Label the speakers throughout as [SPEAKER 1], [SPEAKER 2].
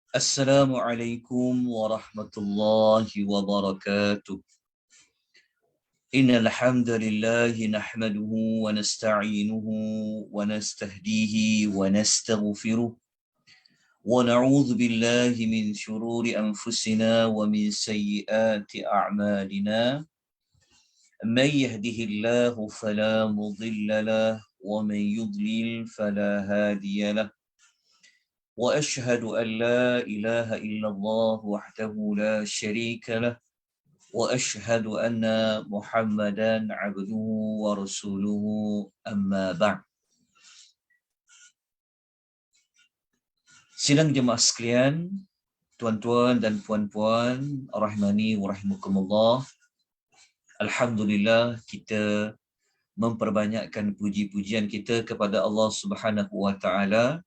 [SPEAKER 1] Assalamualaikum warahmatullahi wabarakatuh. Innal hamdalillah nahmaduhu wa nasta'inuhu wa nastahdihi wa nastaghfiruh wa na'udzu billahi min shururi anfusina wa min sayyiati a'malina. Man yahdihillahu fala mudilla lahu wa man yudlil fala hadiya lahu. وأشهد أن لا إله إلا الله وحده لا شريك له وأشهد أن محمدا عبده ورسوله أما بعد. Sidang jemaah sekalian, tuan-tuan dan puan-puan, rahmani wa rahimakumullah. Alhamdulillah, kita memperbanyakkan puji-pujian kita kepada Allah Subhanahu wa taala.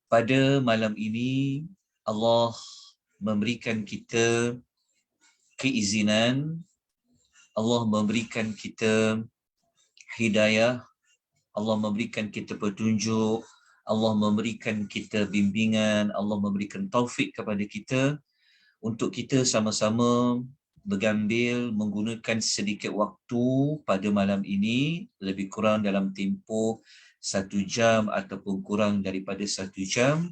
[SPEAKER 1] Pada malam ini Allah memberikan kita keizinan, Allah memberikan kita hidayah, Allah memberikan kita petunjuk, Allah memberikan kita bimbingan, Allah memberikan taufik kepada kita untuk kita sama-sama bergambil menggunakan sedikit waktu pada malam ini, lebih kurang dalam tempoh 1 jam ataupun kurang daripada 1 jam,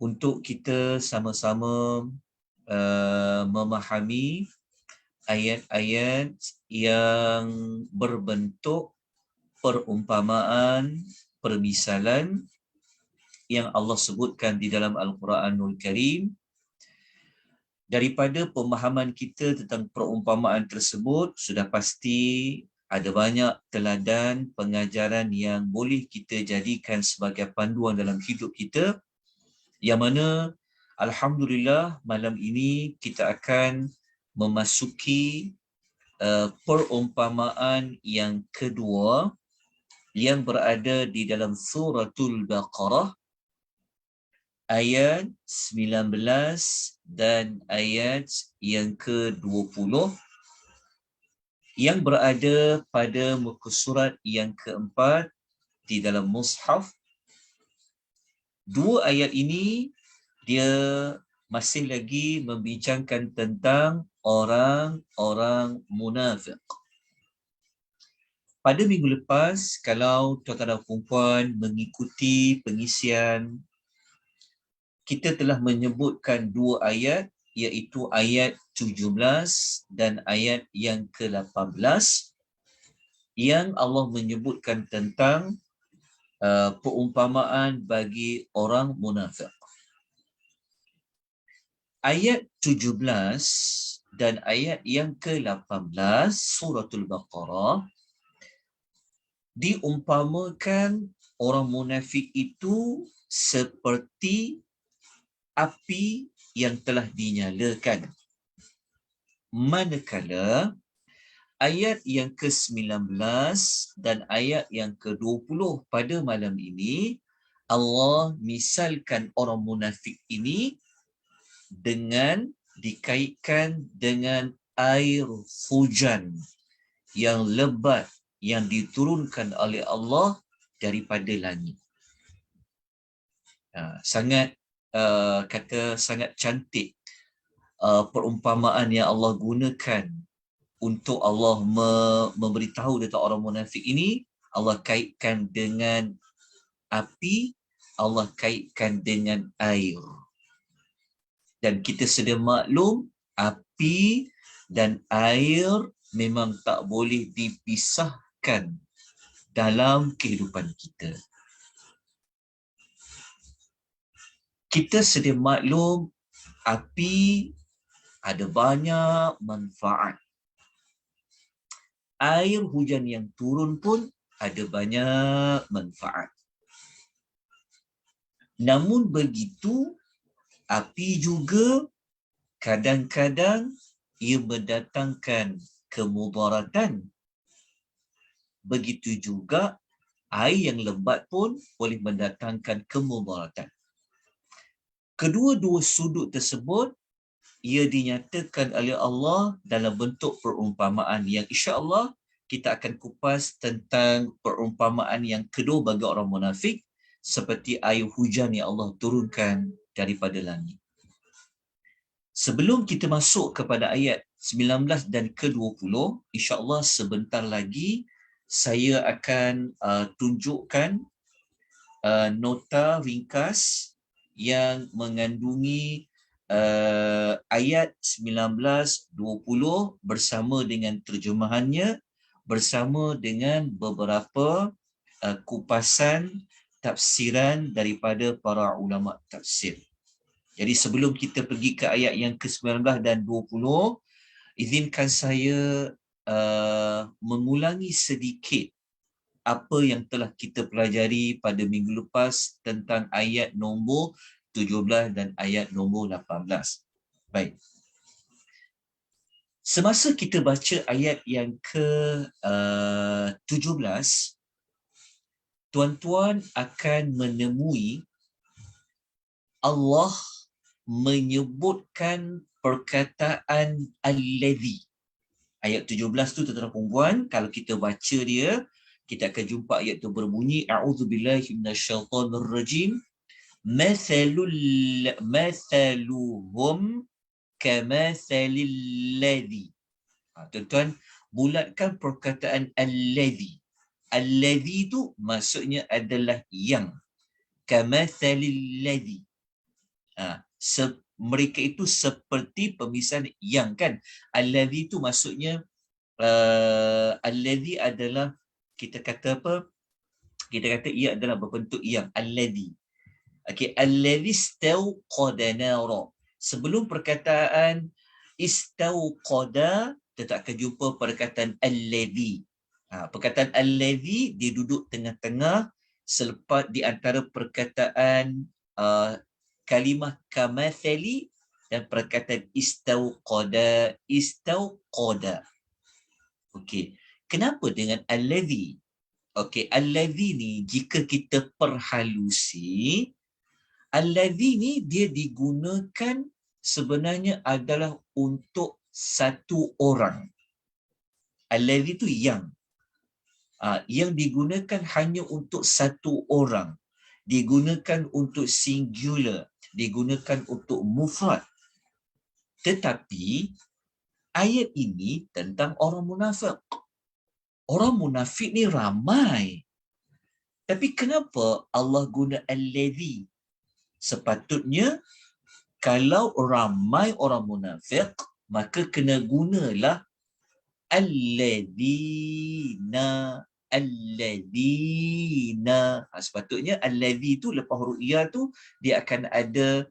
[SPEAKER 1] untuk kita sama-sama memahami ayat-ayat yang berbentuk perumpamaan, permisalan yang Allah sebutkan di dalam Al-Quranul Karim. Daripada pemahaman kita tentang perumpamaan tersebut, sudah pasti ada banyak teladan pengajaran yang boleh kita jadikan sebagai panduan dalam hidup kita, yang mana alhamdulillah malam ini kita akan memasuki perumpamaan yang kedua yang berada di dalam suratul Baqarah ayat 19 dan ayat yang ke-20 yang berada pada muka surat yang keempat di dalam mushaf. Dua ayat ini dia masih lagi membincangkan tentang orang-orang munafik. Pada minggu lepas, kalau tuan-tuan dan puan mengikuti pengisian, kita telah menyebutkan dua ayat, iaitu ayat 17 dan ayat yang ke-18 yang Allah menyebutkan tentang perumpamaan bagi orang munafik. Ayat 17 dan ayat yang ke-18 suratul Baqarah diumpamakan orang munafik itu seperti api yang telah dinyalakan. Manakala ayat yang ke-19 dan ayat yang ke-20 pada malam ini, Allah misalkan orang munafik ini dengan dikaitkan dengan air hujan yang lebat yang diturunkan oleh Allah daripada langit. Sangat sangat cantik perumpamaan yang Allah gunakan untuk Allah memberitahu tentang orang munafik ini. Allah kaitkan dengan api, Allah kaitkan dengan air. Dan kita sedia maklum, api dan air memang tak boleh dipisahkan dalam kehidupan kita. Kita sedia maklum, api ada banyak manfaat. Air hujan yang turun pun ada banyak manfaat. Namun begitu, api juga kadang-kadang ia mendatangkan kemudaratan. Begitu juga air yang lembat pun boleh mendatangkan kemudaratan. Kedua-dua sudut tersebut ia dinyatakan oleh Allah dalam bentuk perumpamaan yang insya-Allah kita akan kupas tentang perumpamaan yang kedua bagi orang munafik, seperti air hujan yang Allah turunkan daripada langit. Sebelum kita masuk kepada ayat 19 dan ke-20, insya-Allah sebentar lagi saya akan tunjukkan nota ringkas yang mengandungi ayat 19, 20 bersama dengan terjemahannya, bersama dengan beberapa kupasan tafsiran daripada para ulama tafsir. Jadi sebelum kita pergi ke ayat yang ke-19 dan 20, izinkan saya mengulangi sedikit apa yang telah kita pelajari pada minggu lepas tentang ayat nombor 17 dan ayat nombor 18. Baik. Semasa kita baca ayat yang ke-17, tuan-tuan akan menemui Allah menyebutkan perkataan alladhi. Ayat 17 tu tuan-tuan perempuan, kalau kita baca dia, kita akan jumpa ayat tu berbunyi a'udzubillahi minasyaitonirrajim mathaluhum kamathalil ladzi. Tuan-tuan bulatkan perkataan alladzi. Alladzi tu maksudnya adalah yang. Kamathalil ladzi. Mereka itu seperti pemisahan yang, kan. Alladzi tu maksudnya alladzi adalah kita kata apa? Kita kata ia adalah berbentuk yang. Alladzi. Okey, alladzi istauqada nara. Sebelum perkataan istauqada, kita akan jumpa perkataan alladzi. Perkataan alladzi dia duduk tengah-tengah selepas di antara perkataan kalimah kamathali dan perkataan istauqada. Okey. Kenapa dengan alladzi? Okey, alladzi ni jika kita perhalusi, alladzi ni dia digunakan sebenarnya adalah untuk satu orang. Alladzi tu yang. Yang digunakan hanya untuk satu orang. Digunakan untuk singular. Digunakan untuk mufrad. Tetapi ayat ini tentang orang munafik. Orang munafik ni ramai. Tapi kenapa Allah guna alladzi? Sepatutnya kalau ramai orang munafik, maka kena gunalah alladzina. Sepatutnya alladzi tu lepas huruf ya tu dia akan ada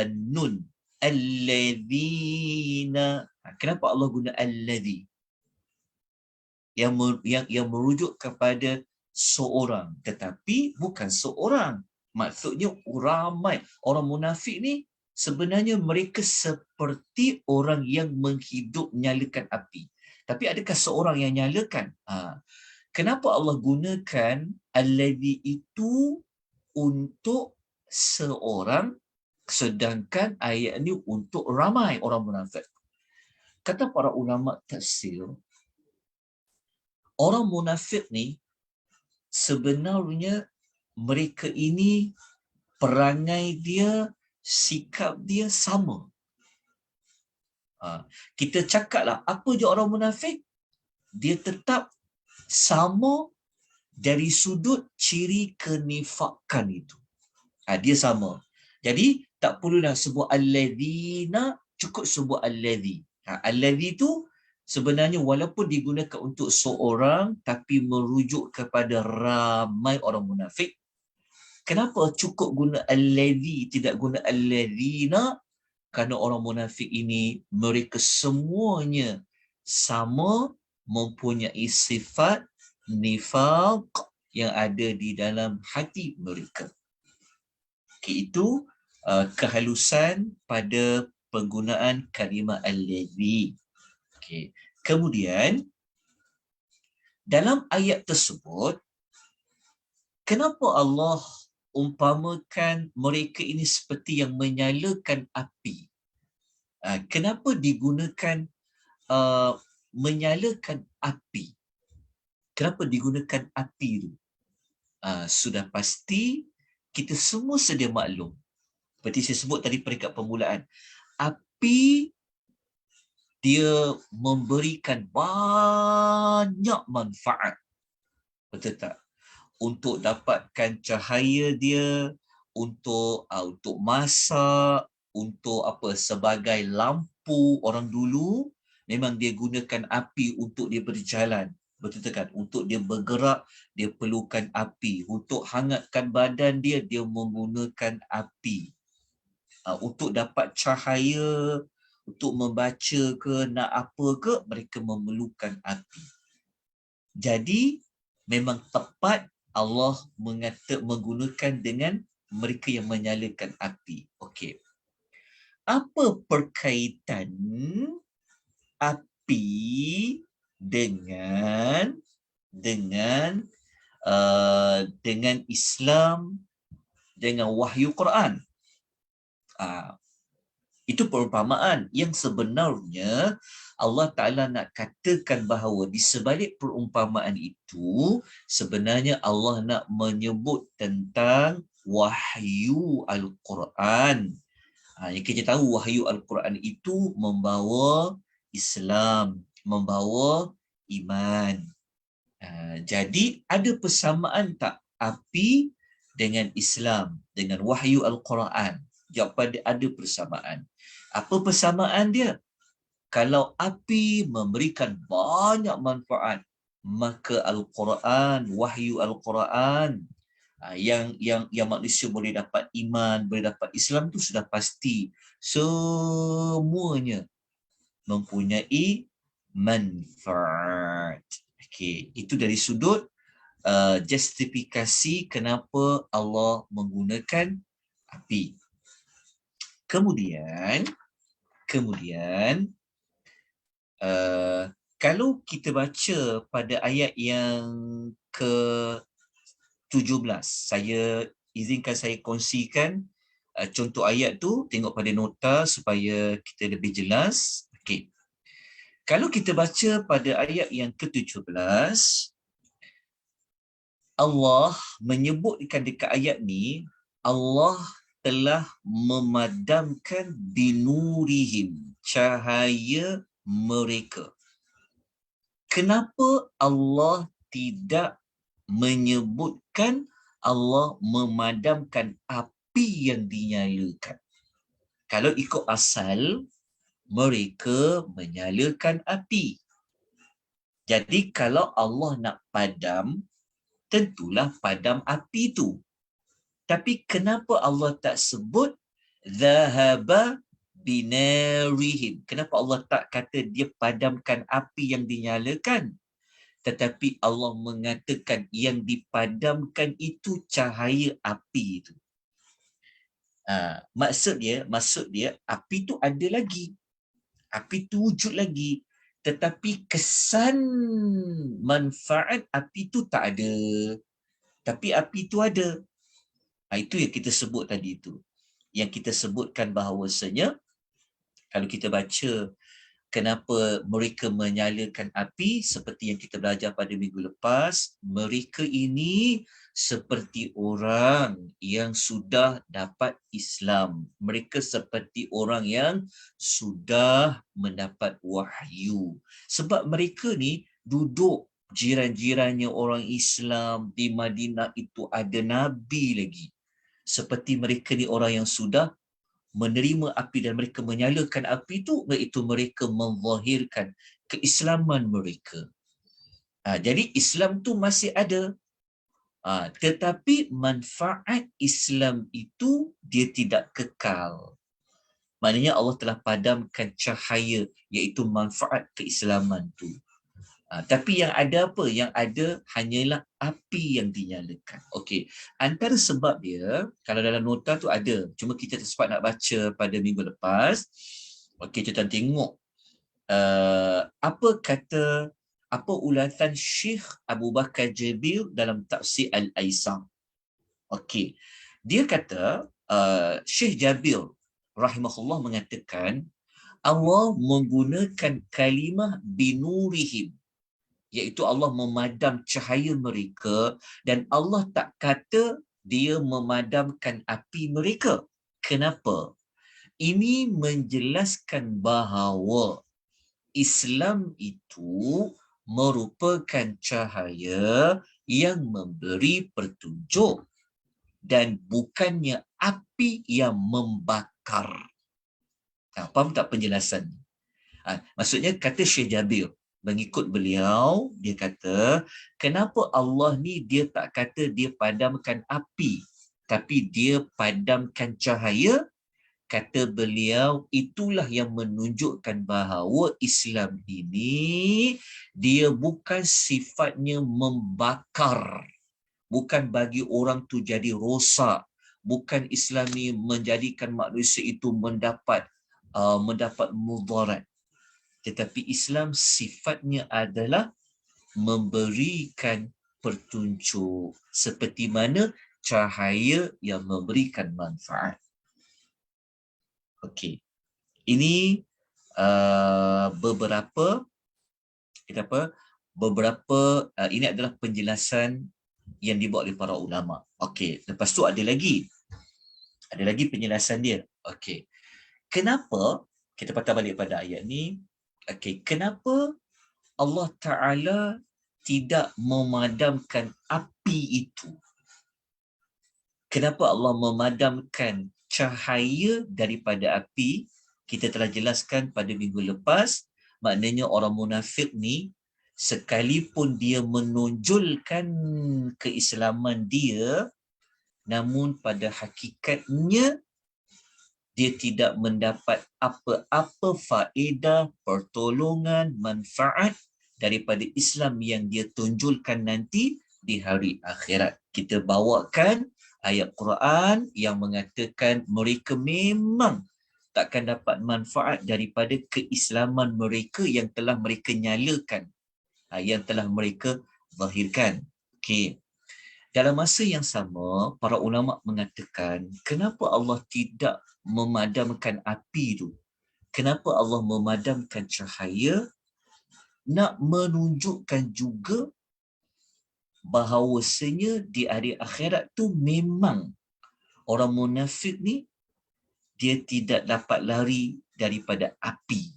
[SPEAKER 1] nun. Alladzina. Kenapa Allah guna alladzi? Yang merujuk kepada seorang, tetapi bukan seorang. Maksudnya ramai. Orang munafik ni sebenarnya mereka seperti orang yang menghidup nyalakan api. Tapi adakah seorang yang nyalakan? Kenapa Allah gunakan alladzi itu untuk seorang, sedangkan ayat ini untuk ramai orang munafik? Kata para ulama tafsir, orang munafik ni sebenarnya mereka ini perangai dia, sikap dia sama. Kita cakaplah apa je orang munafik, dia tetap sama dari sudut ciri kenifakan itu. Dia sama. Jadi tak perlulah sebut alladzina, cukup sebut alladzi. Alladzi tu sebenarnya walaupun digunakan untuk seorang tapi merujuk kepada ramai orang munafik. Kenapa cukup guna alladzi, tidak guna alladzina? Kerana orang munafik ini mereka semuanya sama mempunyai sifat nifaq yang ada di dalam hati mereka. Itu kehalusan pada penggunaan kalimah alladzi. Kemudian dalam ayat tersebut, kenapa Allah umpamakan mereka ini seperti yang menyalakan api? Kenapa digunakan menyalakan api? Kenapa digunakan api itu? Sudah pasti kita semua sedia maklum. Seperti saya sebut tadi peringkat permulaan. api dia memberikan banyak manfaat. Betul tak? Untuk dapatkan cahaya dia, untuk masak, untuk apa, sebagai lampu. Orang dulu memang dia gunakan api untuk dia berjalan. Betul tak? Untuk dia bergerak, dia perlukan api. Untuk hangatkan badan dia, dia menggunakan api. Untuk dapat cahaya, untuk membaca ke, nak apa ke, mereka memerlukan api. Jadi, memang tepat Allah menggunakan dengan mereka yang menyalakan api. Okey. Apa perkaitan api dengan Islam, dengan wahyu Quran? Itu perumpamaan yang sebenarnya Allah Ta'ala nak katakan bahawa di sebalik perumpamaan itu, sebenarnya Allah nak menyebut tentang wahyu Al-Quran. Yang kita tahu wahyu Al-Quran itu membawa Islam, membawa iman. Jadi ada persamaan tak api dengan Islam, dengan wahyu Al-Quran? Jawapan dia ada persamaan. Apa persamaan dia? Kalau api memberikan banyak manfaat, maka Al-Quran, wahyu Al-Quran, yang manusia boleh dapat iman, boleh dapat Islam tu sudah pasti. Semuanya mempunyai manfaat. Okey, itu dari sudut justifikasi kenapa Allah menggunakan api. Kemudian kalau kita baca pada ayat yang ke-17, izinkan saya kongsikan contoh ayat tu, tengok pada nota supaya kita lebih jelas. Okey. Kalau kita baca pada ayat yang ke-17, Allah menyebutkan dekat ayat ni, Allah telah memadamkan binurihim, cahaya mereka. Kenapa Allah tidak menyebutkan Allah memadamkan api yang dinyalakan? Kalau ikut asal, mereka menyalakan api. Jadi kalau Allah nak padam, tentulah padam api tu. Tapi kenapa Allah tak sebut dhahaba binarihim? Kenapa Allah tak kata dia padamkan api yang dinyalakan? Tetapi Allah mengatakan yang dipadamkan itu cahaya api itu. Maksud dia api tu ada lagi. Api tu wujud lagi. Tetapi kesan manfaat api tu tak ada. Tapi api tu ada. Itu yang kita sebut tadi itu. Yang kita sebutkan bahawasanya, kalau kita baca kenapa mereka menyalakan api, seperti yang kita belajar pada minggu lepas, mereka ini seperti orang yang sudah dapat Islam. Mereka seperti orang yang sudah mendapat wahyu. Sebab mereka ni duduk jiran-jirannya orang Islam di Madinah itu ada Nabi lagi. Seperti mereka ni orang yang sudah menerima api dan mereka menyalakan api itu, iaitu mereka menzahirkan keislaman mereka. Jadi Islam tu masih ada. Tetapi manfaat Islam itu dia tidak kekal. Maknanya Allah telah padamkan cahaya, iaitu manfaat keislaman tu. Tapi yang ada apa? Yang ada hanyalah api yang dinyalakan. Okey. Antara sebab dia, kalau dalam nota tu ada, cuma kita tak sempat nak baca pada minggu lepas. Okey, kita tengok apa ulatan Syekh Abu Bakar Jabil dalam tafsir Al-Aisam. Okey. Dia kata, Syekh Jabil rahimahullah mengatakan, Allah menggunakan kalimah binurihim, iaitu Allah memadam cahaya mereka, dan Allah tak kata dia memadamkan api mereka. Kenapa? Ini menjelaskan bahawa Islam itu merupakan cahaya yang memberi petunjuk dan bukannya api yang membakar. Faham tak penjelasan? Maksudnya kata Syekh Jabir, mengikut beliau, dia kata, kenapa Allah ni dia tak kata dia padamkan api, tapi dia padamkan cahaya? Kata beliau, itulah yang menunjukkan bahawa Islam ini dia bukan sifatnya membakar, bukan bagi orang tu jadi rosak, bukan Islam ni menjadikan manusia itu mendapat mudarat, tetapi Islam sifatnya adalah memberikan petunjuk seperti mana cahaya yang memberikan manfaat. Okey. Ini beberapa ini adalah penjelasan yang dibuat oleh para ulama. Okey, lepas tu ada lagi penjelasan dia. Okey. Kenapa kita patah balik pada ayat ni? Okey, kenapa Allah Taala tidak memadamkan api itu? Kenapa Allah memadamkan cahaya daripada api? Kita telah jelaskan pada minggu lepas, maknanya orang munafik ni sekalipun dia menonjolkan keislaman dia, namun pada hakikatnya dia tidak mendapat apa-apa faedah, pertolongan, manfaat daripada Islam yang dia tunjulkan nanti di hari akhirat. Kita bawakan ayat Quran yang mengatakan mereka memang takkan dapat manfaat daripada keislaman mereka yang telah mereka nyalakan, yang telah mereka zahirkan. Okey. Dalam masa yang sama, para ulama mengatakan, kenapa Allah tidak memadamkan api itu? Kenapa Allah memadamkan cahaya? Nak menunjukkan juga bahawasanya di hari akhirat tu memang orang munafik ni dia tidak dapat lari daripada api.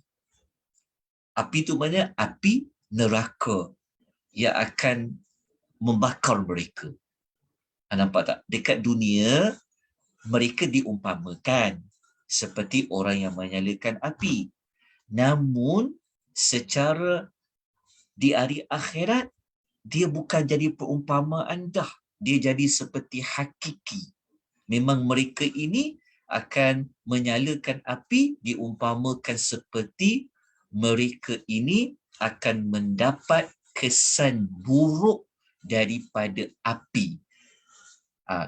[SPEAKER 1] Api tu maknanya api neraka yang akan membakar mereka. Nampak tak? Dekat dunia mereka diumpamakan seperti orang yang menyalakan api. Namun secara di hari akhirat dia bukan jadi perumpamaan dah. Dia jadi seperti hakiki. Memang mereka ini akan menyalakan api, diumpamakan seperti mereka ini akan mendapat kesan buruk daripada api.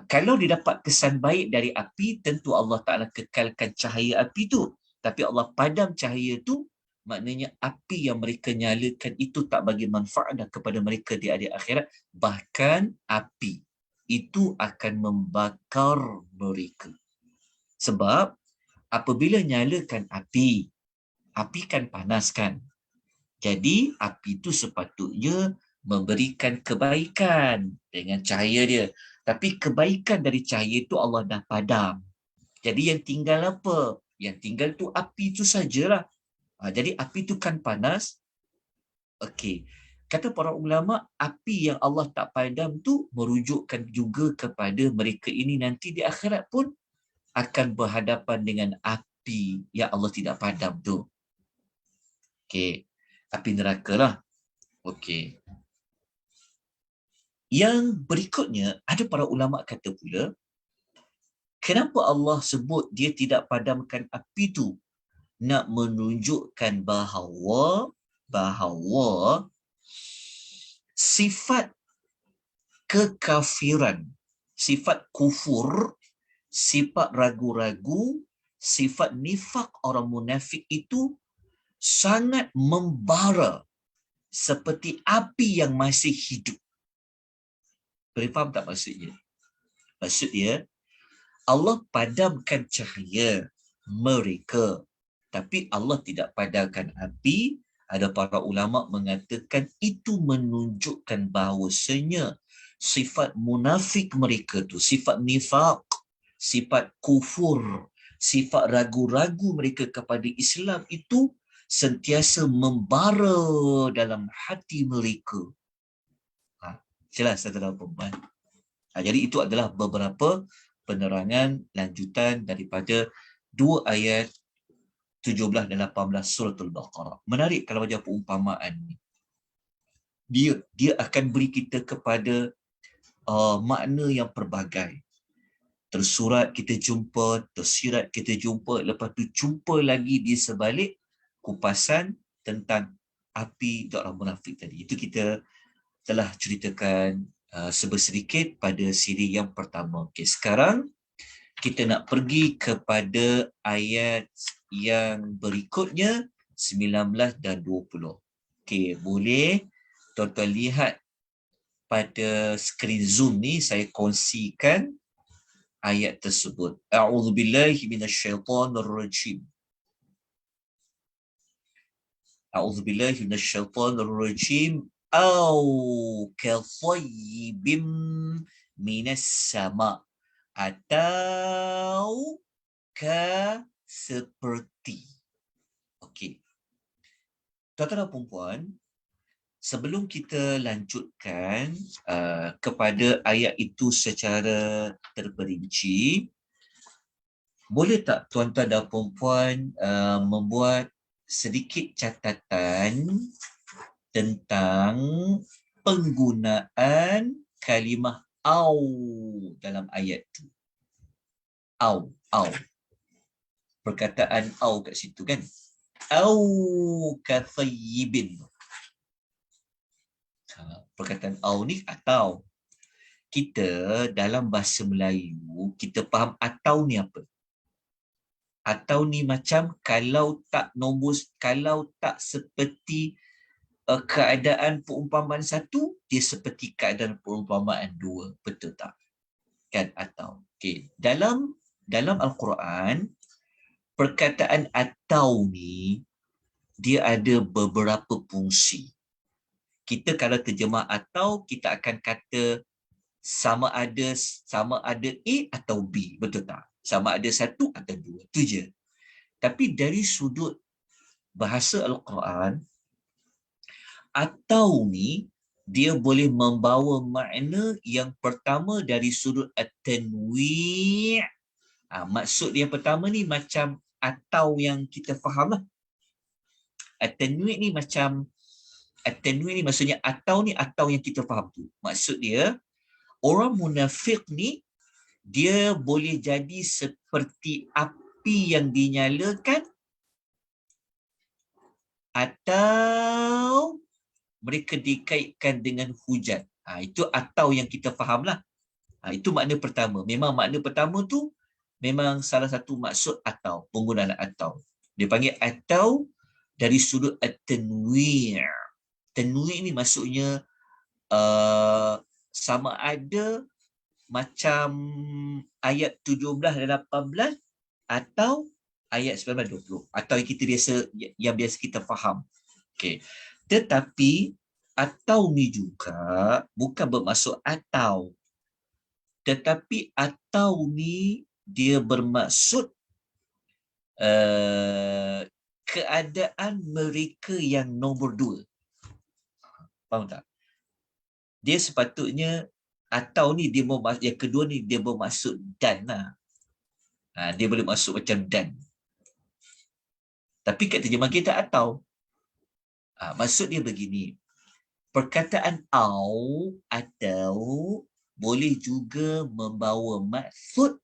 [SPEAKER 1] Kalau dia dapat kesan baik dari api, tentu Allah Ta'ala kekalkan cahaya api tu. Tapi Allah padam cahaya tu, maknanya api yang mereka nyalakan itu tak bagi manfaat dah kepada mereka di hari akhirat. Bahkan api itu akan membakar mereka. Sebab apabila nyalakan api kan panas kan. Jadi api itu sepatutnya memberikan kebaikan dengan cahaya dia. Tapi kebaikan dari cahaya itu Allah dah padam. Jadi yang tinggal apa? Yang tinggal tu api itu sajalah. Jadi api itu kan panas. Okey. Kata para ulama, api yang Allah tak padam tu merujukkan juga kepada mereka ini nanti di akhirat pun akan berhadapan dengan api yang Allah tidak padam tu. Okey. Api neraka lah. Okey. Yang berikutnya, ada para ulama kata pula, kenapa Allah sebut dia tidak padamkan api tu? Nak menunjukkan bahawa sifat kekafiran, sifat kufur, sifat ragu-ragu, sifat nifak orang munafik itu sangat membara seperti api yang masih hidup. Boleh faham tak maksudnya? Maksudnya, Allah padamkan cahaya mereka, tapi Allah tidak padamkan api. Ada para ulama mengatakan itu menunjukkan bahawasanya sifat munafik mereka tu, sifat nifaq, sifat kufur, sifat ragu-ragu mereka kepada Islam itu sentiasa membara dalam hati mereka. Jelas tuan-tuan dan puan-puan. Jadi itu adalah beberapa penerangan lanjutan daripada 2 ayat 17 dan 18 suratul Baqarah. Menarik kalau baca perumpamaan ni. Dia akan beri kita kepada makna yang pelbagai. Tersurat kita jumpa, tersirat kita jumpa, lepas tu jumpa lagi di sebalik kupasan tentang api orang munafik tadi. Itu kita telah ceritakan sebersedikit pada siri yang pertama. Okay, sekarang kita nak pergi kepada ayat yang berikutnya 19 dan 20. Okey, boleh tuan-tuan lihat pada skrin Zoom ni, saya kongsikan ayat tersebut. A'udzubillahi minasyaitonirrajim. A'udzubillahi minasyaitonirrajim. Au kathayyibim minas sama'. Atau seperti. Okey. Tuan-tuan dan puan-puan, sebelum kita lanjutkan kepada ayat itu secara terperinci, boleh tak tuan-tuan dan puan-puan membuat sedikit catatan tentang penggunaan kalimah au dalam ayat itu. Au. Perkataan au kat situ kan. Au kathayyibin. Perkataan au ni atau. Kita dalam bahasa Melayu, kita faham atau ni apa? Atau ni macam kalau tak seperti keadaan perumpamaan satu, dia seperti keadaan perumpamaan dua. Betul tak? Kan atau. Okey, dalam Al-Quran, perkataan atau ni dia ada beberapa fungsi. Kita kalau terjemah atau, kita akan kata sama ada A atau B, betul tak? Sama ada satu atau dua, itu je. Tapi dari sudut bahasa Al-Quran, atau ni dia boleh membawa makna yang pertama dari sudut at-tanwi'. Maksud dia pertama ni macam atau yang kita faham lah. At-tanwi' ni maksudnya atau yang kita faham tu. Maksud dia, orang munafik ni dia boleh jadi seperti api yang dinyalakan, atau mereka dikaitkan dengan hujan. Itu atau yang kita faham lah. Itu makna pertama. Memang makna pertama tu memang salah satu maksud atau, penggunaan atau. Dia panggil atau dari sudut at-tanwi'. Tanwi' ni maksudnya sama ada macam ayat 17 dan 18 atau ayat 19 20, atau yang biasa kita faham. Okey. Tetapi atau ni juga bukan bermaksud atau, tetapi atau ni dia bermaksud keadaan mereka yang nombor dua. Faham tak? Dia sepatutnya atau ni dia yang kedua ni dia bermaksud dan lah. Dia boleh masuk macam dan. Tapi kat terjemahan kita atau. Maksud dia begini. Perkataan au atau boleh juga membawa maksud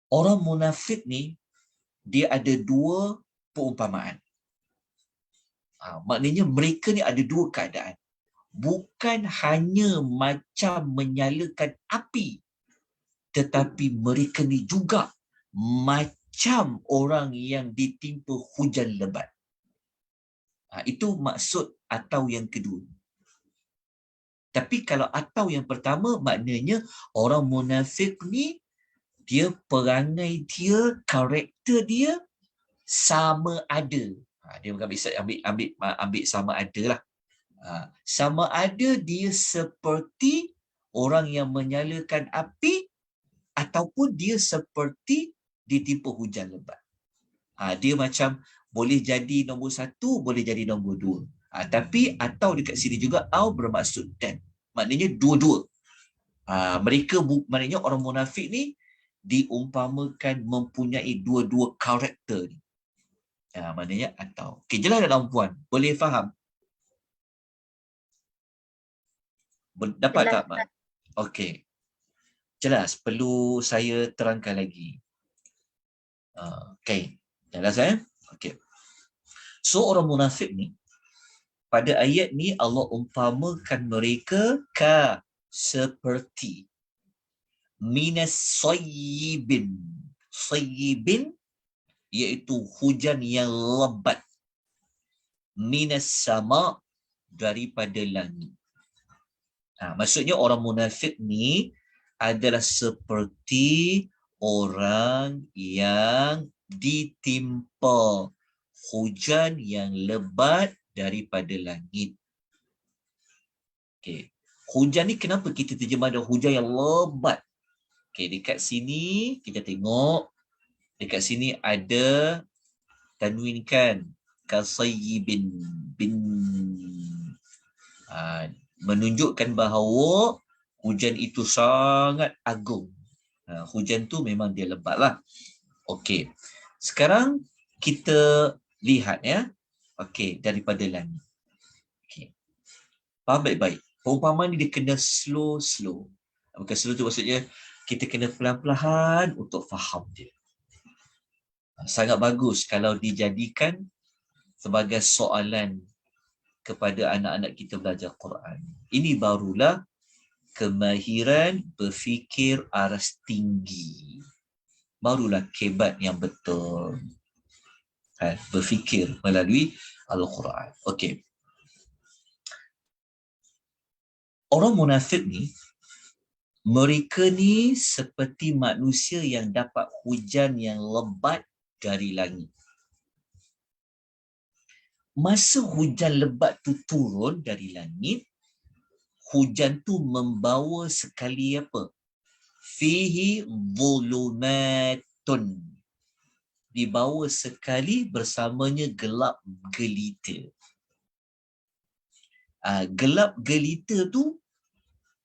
[SPEAKER 1] orang munafik ni dia ada dua perumpamaan. Maknanya mereka ni ada dua keadaan. Bukan hanya macam menyalakan api, tetapi mereka ni juga macam orang yang ditimpa hujan lebat. Itu maksud atau yang kedua. Tapi kalau atau yang pertama, maknanya orang munafik ni dia perangai dia, karakter dia sama ada. Dia bukan bisa ambil sama ada lah. Sama ada dia seperti orang yang menyalakan api ataupun dia seperti ditimpa hujan lebat. Dia macam boleh jadi nombor 1, boleh jadi nombor 2. Tapi atau dekat sini juga au bermaksud dan. Maknanya dua-dua. Mereka maknanya orang munafik ni diumpamakan mempunyai dua-dua karakter ni. Maknanya atau. Okey, jelas tak tuan-puan? Boleh faham? Dapat
[SPEAKER 2] Jelas,
[SPEAKER 1] tak, Mak? Okey. Jelas, perlu saya terangkan lagi. Okey. Jelas Okey. So orang munafik ni pada ayat ni Allah umpamakan mereka seperti minas sayyibin. Sayyibin iaitu hujan yang lebat. Minas sama daripada langit. Maksudnya orang munafik ni adalah seperti orang yang ditimpa hujan yang lebat daripada langit. Okey. Hujan ni kenapa kita terjemah dengan hujan yang lebat? Okey, dekat sini kita tengok dekat sini ada tanwin kan, kasayyibin bin, menunjukkan bahawa hujan itu sangat agung. Hujan tu memang dia lebat lah. Okey. Sekarang kita lihat Okey, daripada langit. Okey. Faham baik-baik. Perumpamaan ni dia kena slow. Bukan slow tu maksudnya kita kena pelan-pelan untuk faham dia. Sangat bagus kalau dijadikan sebagai soalan kepada anak-anak kita belajar Quran. Ini barulah kemahiran berfikir aras tinggi. Barulah kebat yang betul. Berfikir melalui Al-Quran. Okey. Orang munafik ni, mereka ni seperti manusia yang dapat hujan yang lebat dari langit. Masa hujan lebat tu turun dari langit, hujan tu membawa sekali apa? Fihi dhulumatun. Dibawa sekali bersamanya gelap gelita. Gelap gelita tu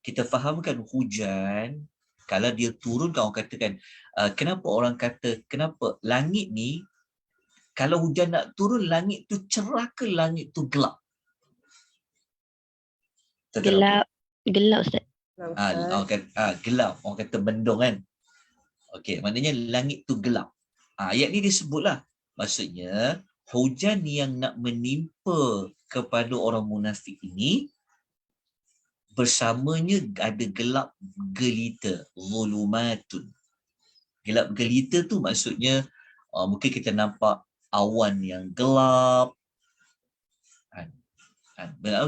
[SPEAKER 1] kita fahamkan hujan kalau dia turun, kan orang katakan kenapa orang kata kenapa langit ni kalau hujan nak turun langit tu cerah ke langit tu gelap?
[SPEAKER 2] Gelap Ustaz.
[SPEAKER 1] Gelap, orang kata mendung kan. Okey, maknanya langit tu gelap. Ayat ni disebutlah, maksudnya hujan yang nak menimpa kepada orang munafik ini bersamanya ada gelap gelita, zulumatun. Gelap gelita tu maksudnya mungkin kita nampak awan yang gelap.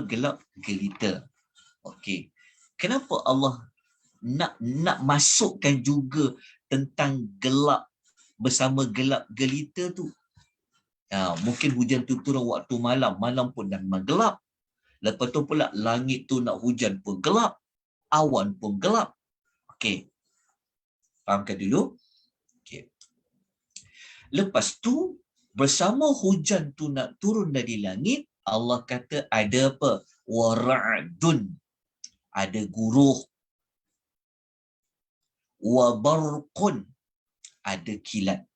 [SPEAKER 1] Gelap gelita. Okey. Kenapa Allah nak masukkan juga tentang gelap bersama gelap gelita tu? Mungkin hujan tu turun waktu malam pun dah memang gelap. Lepas tu pula langit tu nak hujan pun gelap, awan pun gelap. Okey. Fahamkan dulu. Okey. Lepas tu bersama hujan tu nak turun dari langit, Allah kata ada apa? Wara'dun. Ada guruh. Wa barqun. Ada kilat.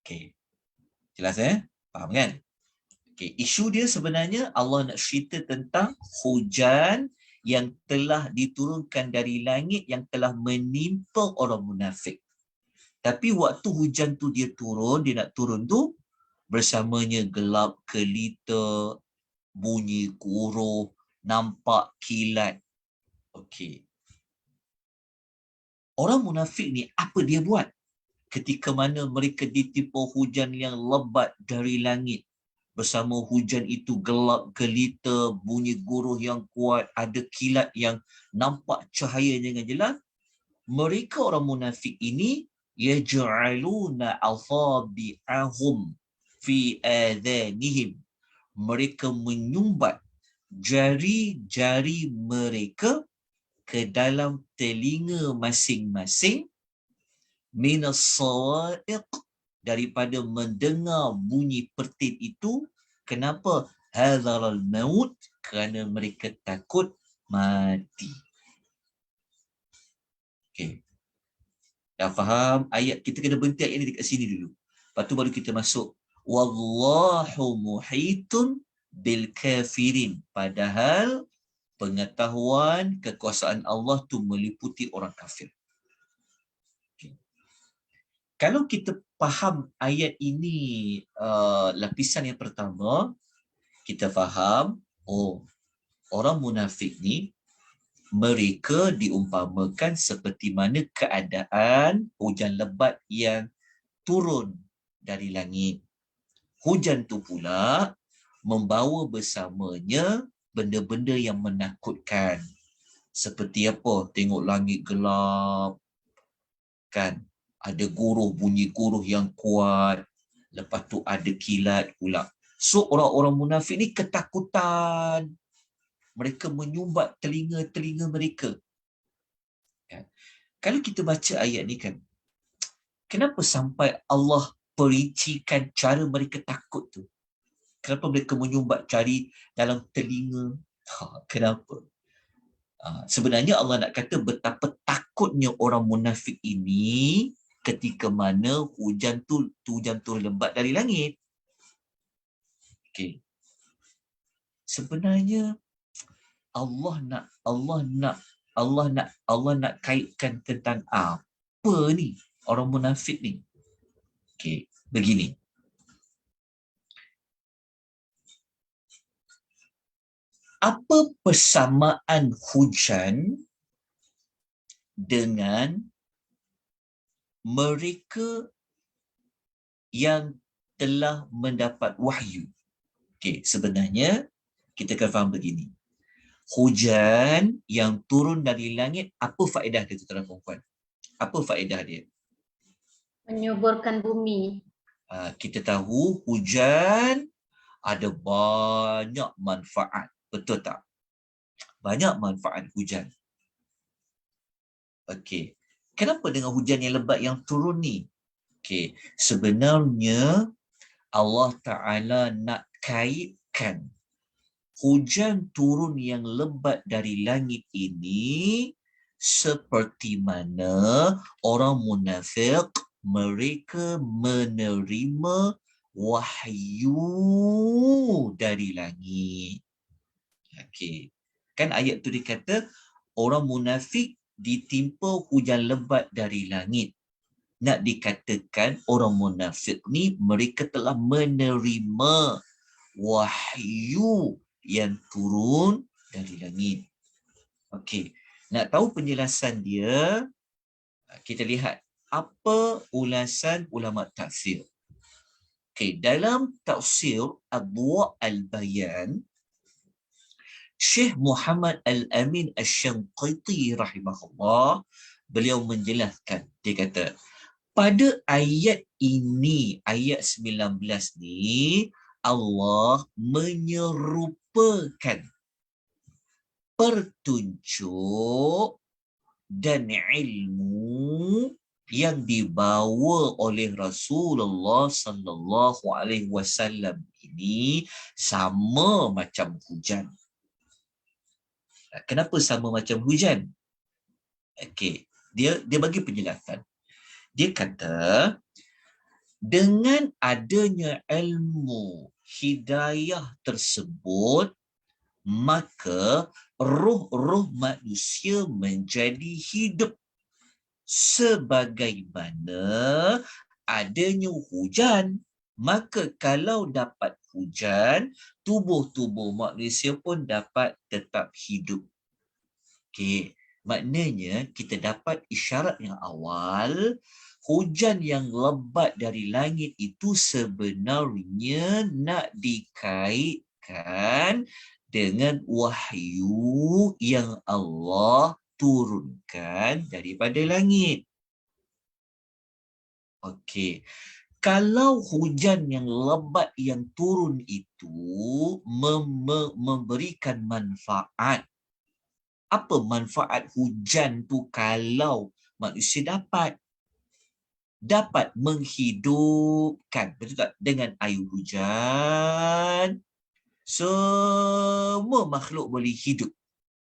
[SPEAKER 1] Okey. Jelas Faham kan? Okey, isu dia sebenarnya Allah nak cerita tentang hujan yang telah diturunkan dari langit yang telah menimpa orang munafik. Tapi waktu hujan tu dia nak turun tu bersamanya gelap gelita, bunyi guruh, nampak kilat. Okey. Orang munafik ni apa dia buat? Ketika mana mereka ditimpa hujan yang lebat dari langit, bersama hujan itu gelap gelita, bunyi guruh yang kuat, ada kilat yang nampak cahaya dengan jelas, mereka orang munafik ini yaj'aluna asabi'ahum fi adhanihim. Mereka menyumbat jari-jari mereka ke dalam telinga masing-masing minas sawa'iq, daripada mendengar bunyi pertit itu. Kenapa? Hadzaral maut, kerana mereka takut mati. Okey. Dah faham ayat? Kita kena berhenti ayat ni dekat sini dulu. Lepas tu baru kita masuk wallahu muhitun bil kafirin. Padahal pengetahuan kekuasaan Allah tu meliputi orang kafir. Okay. Kalau kita faham ayat ini, lapisan yang pertama, kita faham, orang munafik ni, mereka diumpamakan seperti mana keadaan hujan lebat yang turun dari langit. Hujan tu pula membawa bersamanya benda-benda yang menakutkan. Seperti apa? Tengok langit gelap, kan? Ada guruh, bunyi guruh yang kuat. Lepas tu ada kilat pula. So orang-orang munafik ni ketakutan. Mereka menyumbat telinga-telinga mereka. Kan? Kalau kita baca ayat ni kan, kenapa sampai Allah perincikan cara mereka takut tu? Kenapa mereka menyumbat cari dalam telinga? Kenapa? Sebenarnya Allah nak kata betapa takutnya orang munafik ini ketika mana hujan tu lebat dari langit. Okey. Sebenarnya Allah nak kaitkan tentang apa ni orang munafik ni. Okey, begini. Apa persamaan hujan dengan mereka yang telah mendapat wahyu? Okey, sebenarnya kita akan faham begini. Hujan yang turun dari langit, apa faedah dia, tuan-tuan dan puan? Apa faedah dia?
[SPEAKER 3] Menyuburkan bumi.
[SPEAKER 1] Kita tahu hujan ada banyak manfaat. Betul tak? Banyak manfaat hujan. Okey. Kenapa dengan hujan yang lebat yang turun ni? Okey. Sebenarnya Allah Ta'ala nak kaitkan hujan turun yang lebat dari langit ini seperti mana orang munafik mereka menerima wahyu dari langit. Okey. Kan ayat tu dikata orang munafik ditimpa hujan lebat dari langit. Nak dikatakan orang munafik ni mereka telah menerima wahyu yang turun dari langit. Okey. Nak tahu penjelasan dia, kita lihat apa ulasan ulama tafsir. Okey, dalam tafsir Adwa' al-Bayan, Syekh Muhammad Al-Amin Asy-Syanqiti rahimahullah, beliau menjelaskan, dia kata, pada ayat ini, ayat 19 ni, Allah menyerupakan petunjuk dan ilmu yang dibawa oleh Rasulullah sallallahu alaihi wasallam ini sama macam hujan. Kenapa sama macam hujan? Okey, dia bagi penjelasan. Dia kata dengan adanya ilmu hidayah tersebut, maka roh-roh manusia menjadi hidup sebagaimana adanya hujan. Maka kalau dapat hujan, tubuh-tubuh manusia pun dapat tetap hidup. Okey, maknanya kita dapat isyarat yang awal, hujan yang lebat dari langit itu sebenarnya nak dikaitkan dengan wahyu yang Allah turunkan daripada langit. Okey. Kalau hujan yang lebat yang turun itu memberikan manfaat, Apa manfaat hujan tu kalau manusia dapat menghidupkan, betul tak? Dengan air hujan, semua makhluk boleh hidup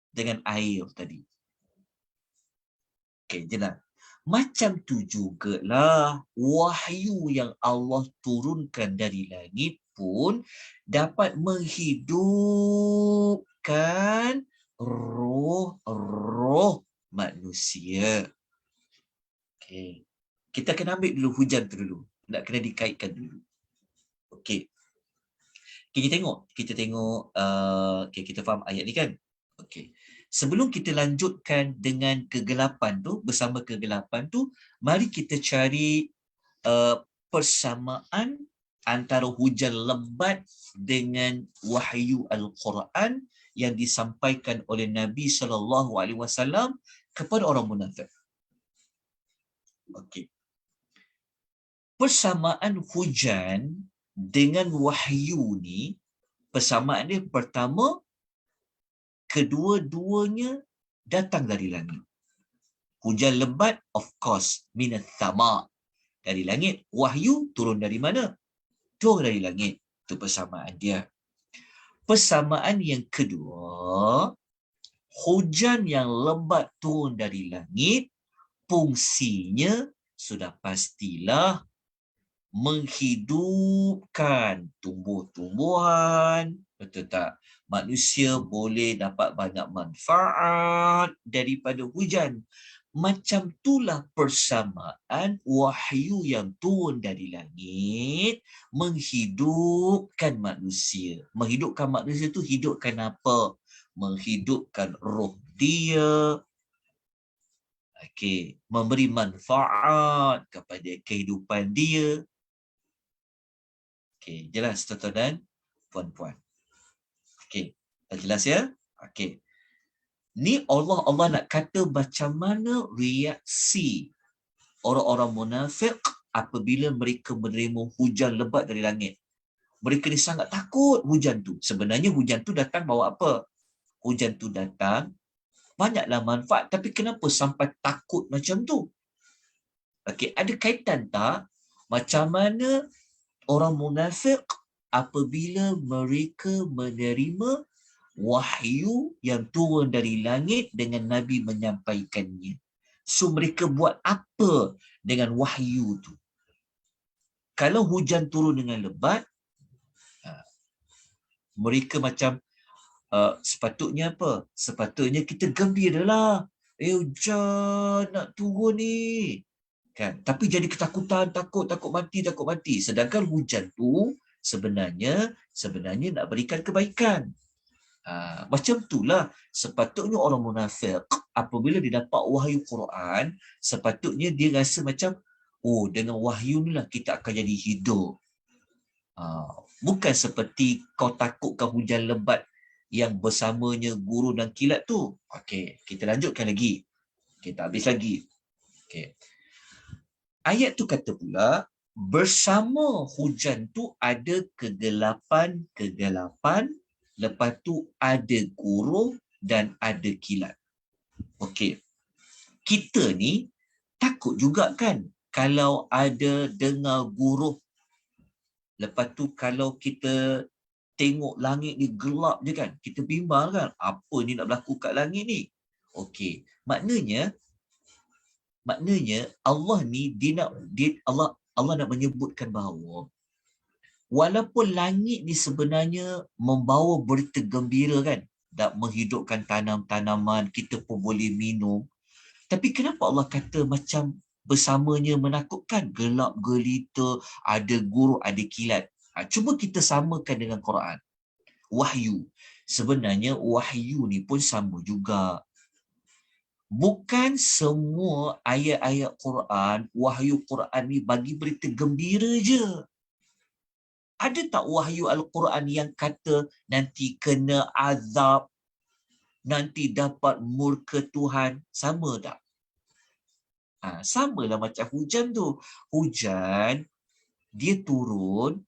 [SPEAKER 1] dengan air tadi. Okey, jelas. Macam tu jugalah wahyu yang Allah turunkan dari langit pun dapat menghidupkan roh manusia. Okey. Kita kena ambil dulu hujan tu dulu. Nak kena dikaitkan dulu. Okey. Kita tengok okay, kita faham ayat ni kan? Okey. Sebelum kita lanjutkan dengan kegelapan tu, bersama kegelapan tu, mari kita cari persamaan antara hujan lebat dengan wahyu Al-Quran yang disampaikan oleh Nabi SAW kepada orang munafik. Okey. Persamaan hujan dengan wahyu ni, persamaan dia pertama, kedua-duanya datang dari langit. Hujan lebat, of course, minat sama, dari langit. Wahyu turun dari mana? Turun dari langit. Itu persamaan dia. Persamaan yang kedua, hujan yang lebat turun dari langit, fungsinya sudah pastilah menghidupkan tumbuh-tumbuhan, betul tak? Manusia boleh dapat banyak manfaat daripada hujan. Macam itulah persamaan wahyu yang turun dari langit menghidupkan manusia. Menghidupkan manusia itu hidupkan apa? Menghidupkan roh dia. Okey, memberi manfaat kepada kehidupan dia. Okey, jelas tuan-tuan dan puan-puan. Okey, dah jelas ya? Okey. Ni Allah nak kata macam mana reaksi orang-orang munafik apabila mereka menerima hujan lebat dari langit. Mereka ni sangat takut hujan tu. Sebenarnya hujan tu datang bawa apa? Hujan tu datang banyaklah manfaat, tapi kenapa sampai takut macam tu? Okey, ada kaitan tak macam mana orang munafik apabila mereka menerima wahyu yang turun dari langit dengan Nabi menyampaikannya. So mereka buat apa dengan wahyu tu? Kalau hujan turun dengan lebat, mereka macam sepatutnya apa? Sepatutnya kita gembiralah. Hujan nak turun ni. Kan? Tapi jadi ketakutan, takut mati. Sedangkan hujan tu sebenarnya nak berikan kebaikan. Macam itulah sepatutnya orang munafik apabila dia dapat wahyu Quran, sepatutnya dia rasa macam, oh, dengan wahyu ni lah kita akan jadi hidup. Bukan seperti kau takutkan hujan lebat yang bersamanya guru dan kilat tu. Okey, kita lanjutkan lagi. Kita habis lagi. Okey. Ayat tu kata pula, bersama hujan tu ada kegelapan, lepas tu ada gurun dan ada kilat. Okey. Kita ni takut juga kan kalau ada dengar gurun. Lepas tu kalau kita tengok langit ni gelap je kan, kita bimbang kan, apa ni nak berlaku kat langit ni? Okey, maknanya Allah ni Allah nak menyebutkan bahawa walaupun langit ni sebenarnya membawa berita gembira kan, nak menghidupkan tanam-tanaman, kita pun boleh minum, tapi kenapa Allah kata macam bersamanya menakutkan? Gelap gelita, ada gurun, ada kilat. Cuba kita samakan dengan Quran. Wahyu. Sebenarnya wahyu ni pun sama juga. Bukan semua ayat-ayat Quran, wahyu Quran ni bagi berita gembira je. Ada tak wahyu Al-Quran yang kata nanti kena azab, nanti dapat murka Tuhan? Sama tak? Samalah macam hujan tu. Hujan, dia turun,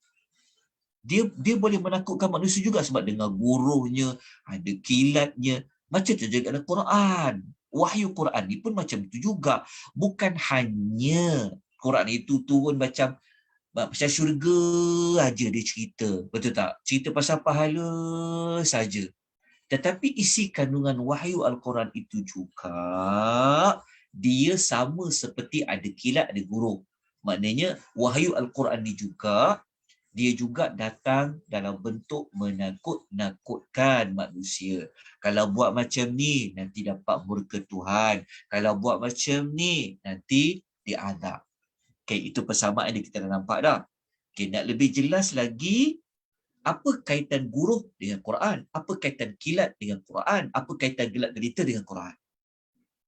[SPEAKER 1] dia boleh menakutkan manusia juga sebab dengan guruhnya, ada kilatnya. Macam tu juga ada Quran. Wahyu Quran ni pun macam tu juga. Bukan hanya Quran itu turun macam syurga aja dia cerita. Betul tak? Cerita pasal pahala saja. Tetapi isi kandungan wahyu Al-Quran itu juga dia sama seperti ada kilat, ada guruf. Maknanya wahyu Al-Quran ni juga dia juga datang dalam bentuk menakut-nakutkan manusia. Kalau buat macam ni, nanti dapat murka Tuhan. Kalau buat macam ni, nanti diazab. Okay, itu persamaan yang kita dah nampak dah. Okay, nak lebih jelas lagi, apa kaitan guruf dengan Quran? Apa kaitan kilat dengan Quran? Apa kaitan gelap gelita dengan Quran?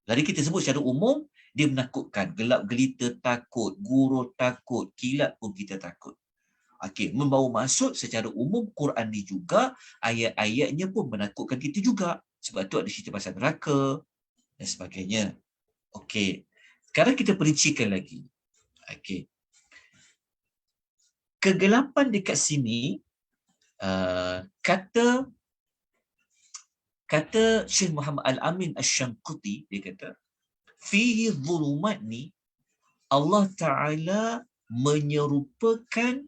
[SPEAKER 1] Jadi kita sebut secara umum, dia menakutkan. Gelap gelita takut, guruf takut, kilat pun kita takut. Okey, membawa maksud secara umum Quran ni juga ayat-ayatnya pun menakutkan kita juga. Sebab tu ada cerita pasal neraka dan sebagainya. Okey. Sekarang kita perincikan lagi. Okey. Kegelapan dekat sini kata Syekh Muhammad Al-Amin Asy-Syamquti, dia kata fihi dhulumat ni Allah Ta'ala menyerupakan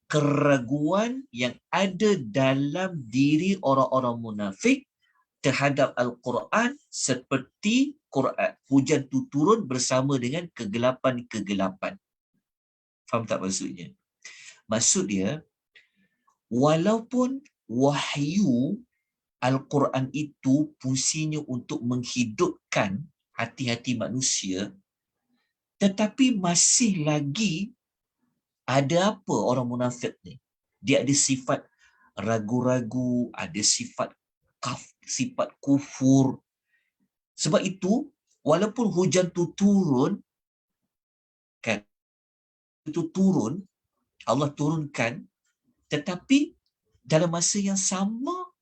[SPEAKER 1] keraguan yang ada dalam diri orang-orang munafik terhadap Al-Quran seperti Quran, hujan tu turun bersama dengan kegelapan-kegelapan. Faham tak maksudnya? Maksud dia, walaupun wahyu Al-Quran itu fungsinya untuk menghidupkan hati-hati manusia, tetapi masih lagi ada apa orang munafik ni? Dia ada sifat ragu-ragu, ada sifat kufur. Sebab itu, walaupun hujan tu turun, kan, itu turun, Allah turunkan, tetapi dalam masa yang sama,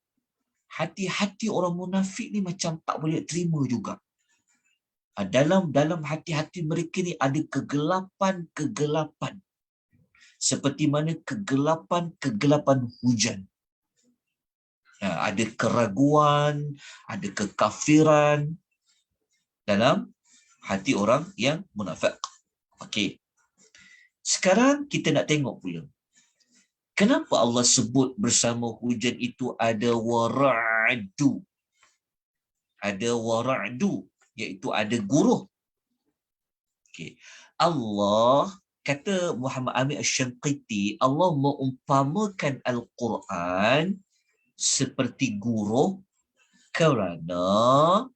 [SPEAKER 1] hati-hati orang munafik ni macam tak boleh terima juga. Dalam hati-hati mereka ni ada kegelapan-kegelapan. Seperti mana kegelapan-kegelapan hujan. Ada keraguan, ada kekafiran dalam hati orang yang munafik. Okey. Sekarang kita nak tengok pula. Kenapa Allah sebut bersama hujan itu ada wara'du? Ada wara'du, iaitu ada guruh. Okey. Allah kata Muhammad Amin Asy-Syamquti, Allah mengumpamakan Al-Quran seperti guruh kerana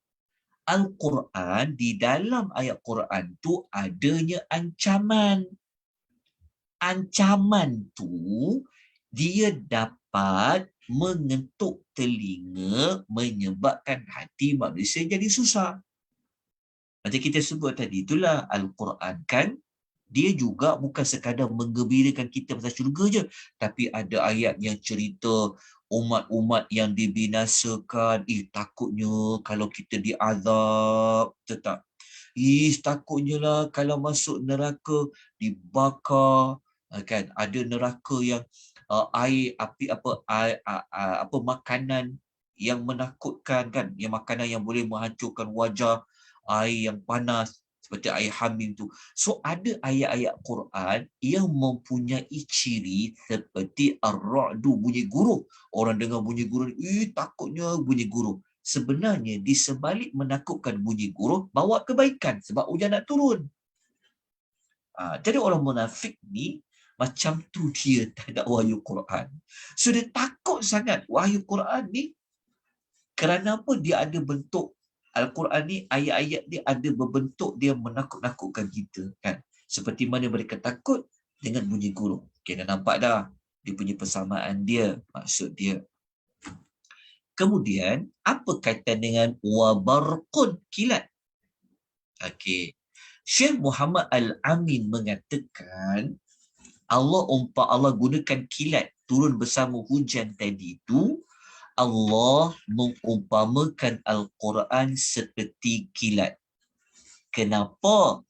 [SPEAKER 1] Al-Quran, di dalam ayat Quran tu adanya ancaman. Ancaman tu dia dapat mengetuk telinga, menyebabkan hati manusia jadi susah. Macam kita sebut tadi, itulah Al-Quran kan, dia juga bukan sekadar menggembirakan kita pasal syurga je, tapi ada ayat yang cerita umat-umat yang dibinasakan. Takutnya kalau kita diazab, tetap. Takutnya lah kalau masuk neraka dibakar, kan? Ada neraka yang air, api, apa makanan yang menakutkan, kan? Yang makanan yang boleh menghancurkan wajah, air yang panas seperti air hamim tu. So ada ayat-ayat Quran yang mempunyai ciri seperti ar-ra'du, bunyi guruh. Orang dengar bunyi guruh, takutnya bunyi guruh. Sebenarnya di sebalik menakutkan bunyi guruh, bawa kebaikan sebab hujan nak turun. Jadi orang munafik ni macam tu dia terhadap wahyu Quran. So dia takut sangat wahyu Quran ni kerana apa? Dia ada bentuk Al-Quran ni, ayat-ayat dia ada berbentuk dia menakut-nakutkan kita, kan? Seperti mana mereka takut dengan bunyi guruh. Okay, dah nampak dah dia punya persamaan dia, maksud dia. Kemudian, apa kaitan dengan wabarqun, kilat? Okey. Syekh Muhammad Al-Amin mengatakan Allah gunakan kilat turun bersama hujan tadi itu. Allah mengumpamakan Al-Quran seperti kilat. Kenapa?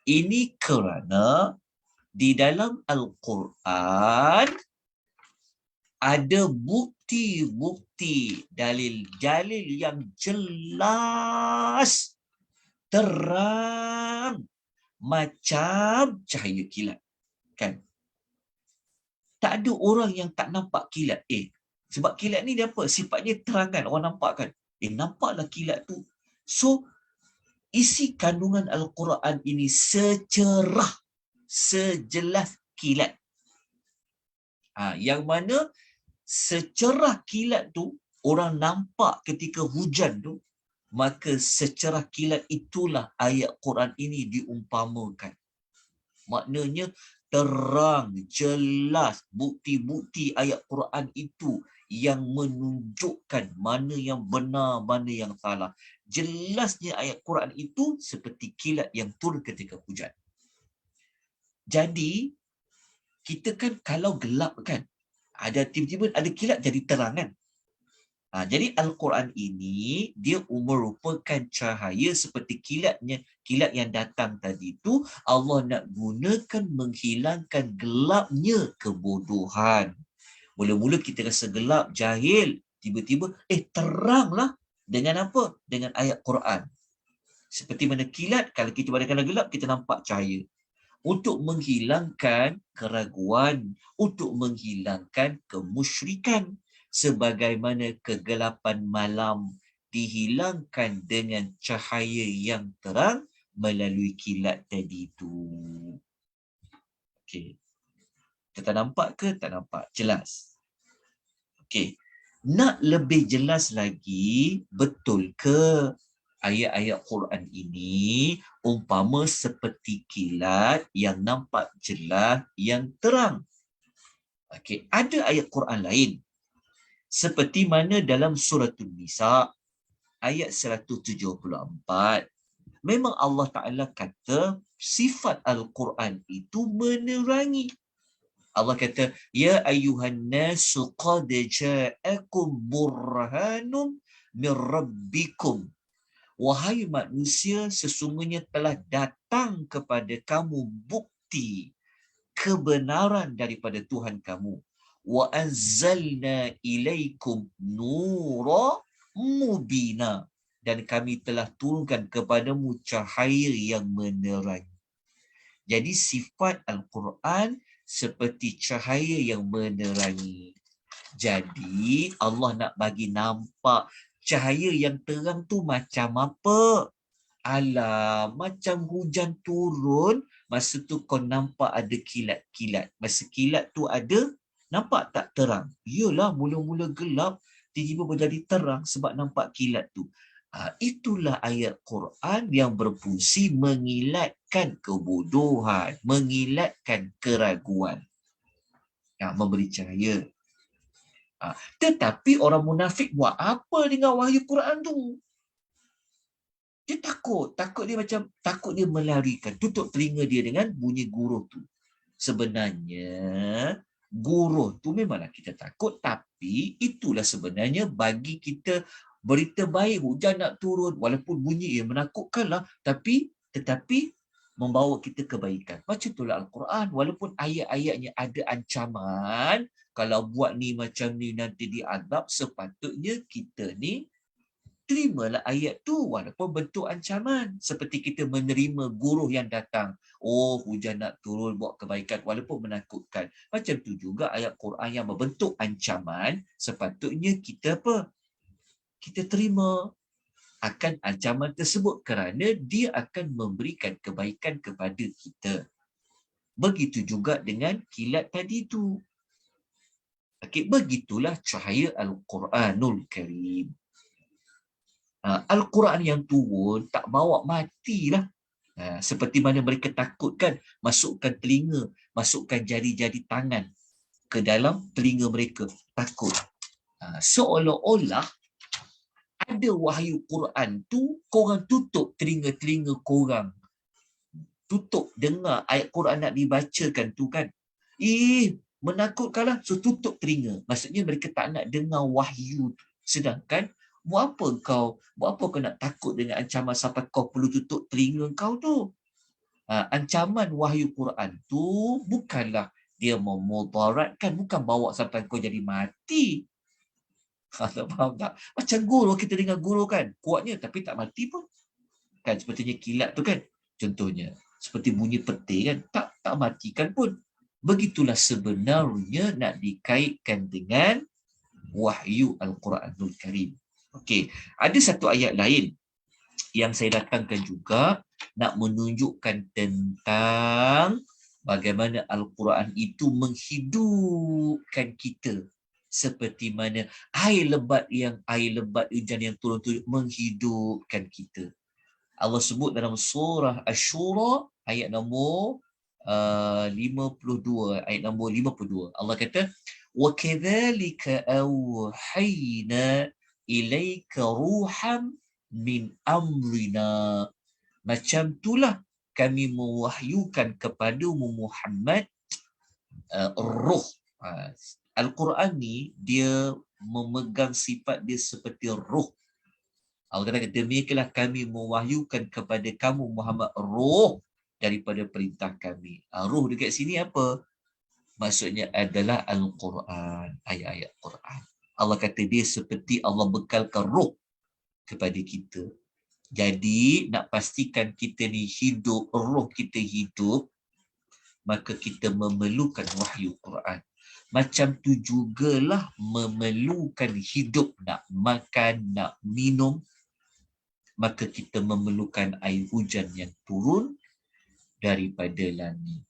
[SPEAKER 1] Ini kerana di dalam Al-Quran ada bukti-bukti bukti, dalil-dalil yang jelas, terang, macam cahaya kilat. Kan? Tak ada orang yang tak nampak kilat. Sebab kilat ni dia apa? Sifatnya terang kan? Orang nampak kan? Nampaklah kilat tu. So, isi kandungan Al-Quran ini secerah, sejelas kilat. Yang mana secerah kilat tu, orang nampak ketika hujan tu, maka secerah kilat itulah ayat Quran ini diumpamakan. Maknanya terang, jelas, bukti-bukti ayat Quran itu yang menunjukkan mana yang benar, mana yang salah. Jelasnya ayat Quran itu seperti kilat yang turun ketika hujan. Jadi, kita kan kalau gelap kan, ada tiba-tiba ada kilat jadi terang kan. Jadi Al-Quran ini dia merupakan cahaya seperti kilat yang datang tadi tu. Allah nak gunakan menghilangkan gelapnya kebodohan. Mula-mula kita rasa gelap, jahil, tiba-tiba teranglah dengan apa? Dengan ayat Quran. Seperti mana kilat, kalau kita balikkan gelap, kita nampak cahaya. Untuk menghilangkan keraguan, untuk menghilangkan kemusyrikan. Sebagaimana kegelapan malam dihilangkan dengan cahaya yang terang melalui kilat tadi itu. Okey. Kita nampak ke? Tak nampak. Jelas. Okey. Nak lebih jelas lagi, betul ke ayat-ayat Quran ini umpama seperti kilat yang nampak jelas, yang terang? Okey, ada ayat Quran lain. Seperti mana dalam surah An-Nisa ayat 174, memang Allah Ta'ala kata sifat Al-Quran itu menerangi. Allah kata, Ya ayyuhan nasu qad ja'akum burhanum min rabbikum. Wahai manusia, sesungguhnya telah datang kepada kamu bukti kebenaran daripada Tuhan kamu. Wa anzalna ilaikum nura mubina, dan kami telah turunkan kepadamu cahaya yang menerangi. Jadi sifat Al-Quran seperti cahaya yang menerangi. Jadi Allah nak bagi nampak cahaya yang terang tu macam apa? Alah, macam hujan turun, masa tu kau nampak ada kilat-kilat. Masa kilat tu ada, nampak tak terang? Yalah, mula-mula gelap, tiba-tiba menjadi terang sebab nampak kilat tu. Itulah ayat Quran yang berfungsi mengilatkan kebodohan, mengilatkan keraguan. Memberi cahaya. Tetapi orang munafik buat apa dengan wahyu Quran tu? Dia takut dia melarikan, tutup telinga dia dengan bunyi guruh tu. Sebenarnya guruh tu memanglah kita takut, tapi itulah sebenarnya bagi kita berita baik, hujan nak turun, walaupun bunyi menakutkanlah, tetapi membawa kita kebaikan. Macam itulah Al-Quran, walaupun ayat-ayatnya ada ancaman, kalau buat ni macam ni nanti diazab, sepatutnya kita ni terimalah ayat tu walaupun bentuk ancaman. Seperti kita menerima guruh yang datang. Hujan nak turun, buat kebaikan walaupun menakutkan. Macam tu juga ayat Quran yang berbentuk ancaman, sepatutnya kita apa? Kita terima akan ancaman tersebut kerana dia akan memberikan kebaikan kepada kita. Begitu juga dengan kilat tadi tu. Begitulah cahaya Al-Quranul Karim. Al-Quran yang turun tak bawa matilah. Seperti mana mereka takutkan, masukkan telinga, masukkan jari-jari tangan ke dalam telinga mereka. Takut. Seolah-olah ada wahyu Quran tu, korang tutup telinga-telinga korang. Tutup dengar ayat Quran nak dibacakan tu kan. Menakutkanlah, so tutup telinga. Maksudnya mereka tak nak dengar wahyu tu. Sedangkan buat apa kau nak takut dengan ancaman sampai kau perlu tutup telinga kau tu? Ancaman wahyu Quran tu bukanlah dia memudaratkan, bukan bawa sampai kau jadi mati. Tak faham tak? Macam guru, kita dengar guru kan, kuatnya tapi tak mati pun. Kan sepertinya kilat tu kan. Contohnya, seperti bunyi petir kan, tak matikan pun. Begitulah sebenarnya nak dikaitkan dengan wahyu Al-Quranul Karim. Okey, ada satu ayat lain yang saya datangkan juga nak menunjukkan tentang bagaimana Al-Quran itu menghidupkan kita, seperti mana air lebat hujan yang turun-turun menghidupkan kita. Allah sebut dalam surah Asy-Syura ayat nombor 52, ayat nombor 52. Allah kata, "Wa kadzalika awhayna ilaika ruham min amrina." Macam itulah kami mewahyukan kepadamu Muhammad roh. Al-Quran ni dia memegang sifat dia seperti roh. Allah kata, demikianlah kami mewahyukan kepada kamu Muhammad roh daripada perintah kami. Roh dekat sini apa? Maksudnya adalah Al-Quran, ayat-ayat Quran. Allah kata dia seperti Allah bekalkan roh kepada kita. Jadi nak pastikan kita ni hidup, roh kita hidup, maka kita memerlukan wahyu Quran. Macam tu jugalah memerlukan hidup, nak makan, nak minum, maka kita memerlukan air hujan yang turun daripada langit.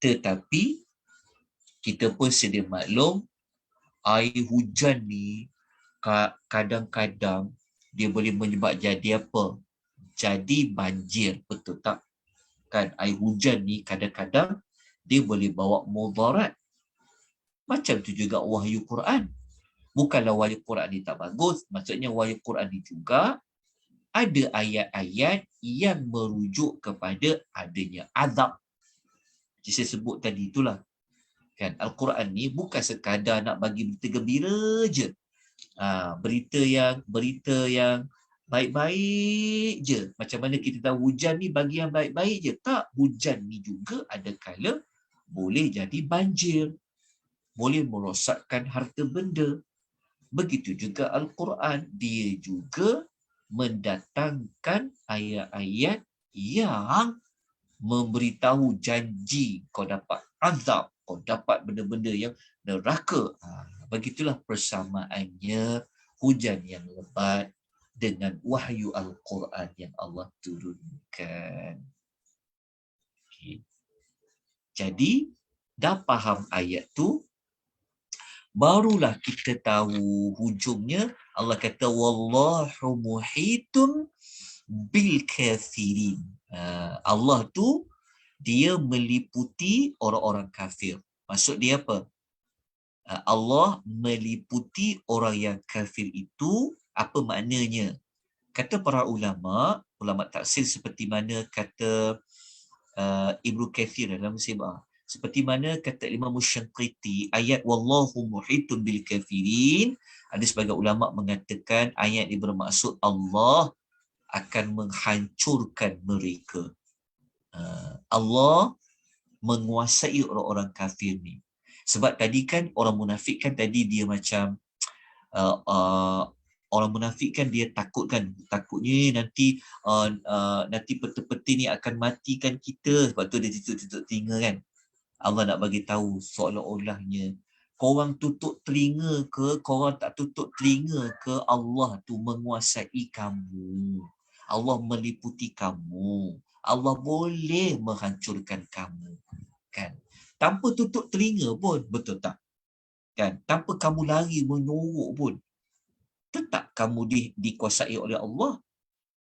[SPEAKER 1] Tetapi kita pun sedia maklum, air hujan ni kadang-kadang dia boleh menyebab jadi apa? Jadi banjir, betul tak? Kan air hujan ni kadang-kadang dia boleh bawa mudarat. Macam tu juga wahyu Quran. Bukanlah wahyu Quran ni tak bagus, maksudnya wahyu Quran ni juga ada ayat-ayat yang merujuk kepada adanya azab. Jadi saya sebut tadi itulah. Kan Al-Quran ni bukan sekadar nak bagi berita gembira je. Berita yang baik-baik je. Macam mana kita tahu hujan ni bagi yang baik-baik je. Tak, hujan ni juga ada kala boleh jadi banjir. Boleh merosakkan harta benda. Begitu juga Al-Quran. Dia juga mendatangkan ayat-ayat yang memberitahu janji kau dapat azab, kau dapat benda-benda yang neraka. Begitulah persamaannya hujan yang lebat dengan wahyu Al-Quran yang Allah turunkan. Okay. Jadi, dah faham ayat tu, barulah kita tahu hujungnya. Allah kata, "Wallahu muhitun bil kafirin." Allah tu dia meliputi orang-orang kafir. Maksud dia apa? Allah meliputi orang yang kafir itu, apa maknanya? Kata para ulama tafsir seperti mana kata Ibnu Katsir dalam Sibah, seperti mana kata Imam Syinqiti, ayat wallahu muhitun bil kafirin, ada sebagai ulama mengatakan ayat ini bermaksud Allah akan menghancurkan mereka. Allah menguasai orang-orang kafir ni. Sebab tadi kan orang munafik kan tadi dia macam orang munafik kan dia takutnya nanti peti-peti ni akan matikan kita. Sebab tu dia tutup telinga kan. Allah nak bagi tahu seolah-olahnya korang tutup telinga ke, korang tak tutup telinga ke, Allah tu menguasai kamu. Allah meliputi kamu. Allah boleh menghancurkan kamu. Kan? Tanpa tutup telinga pun, betul tak? Kan? Tanpa kamu lari menyorok pun, tetap kamu dikuasai oleh Allah.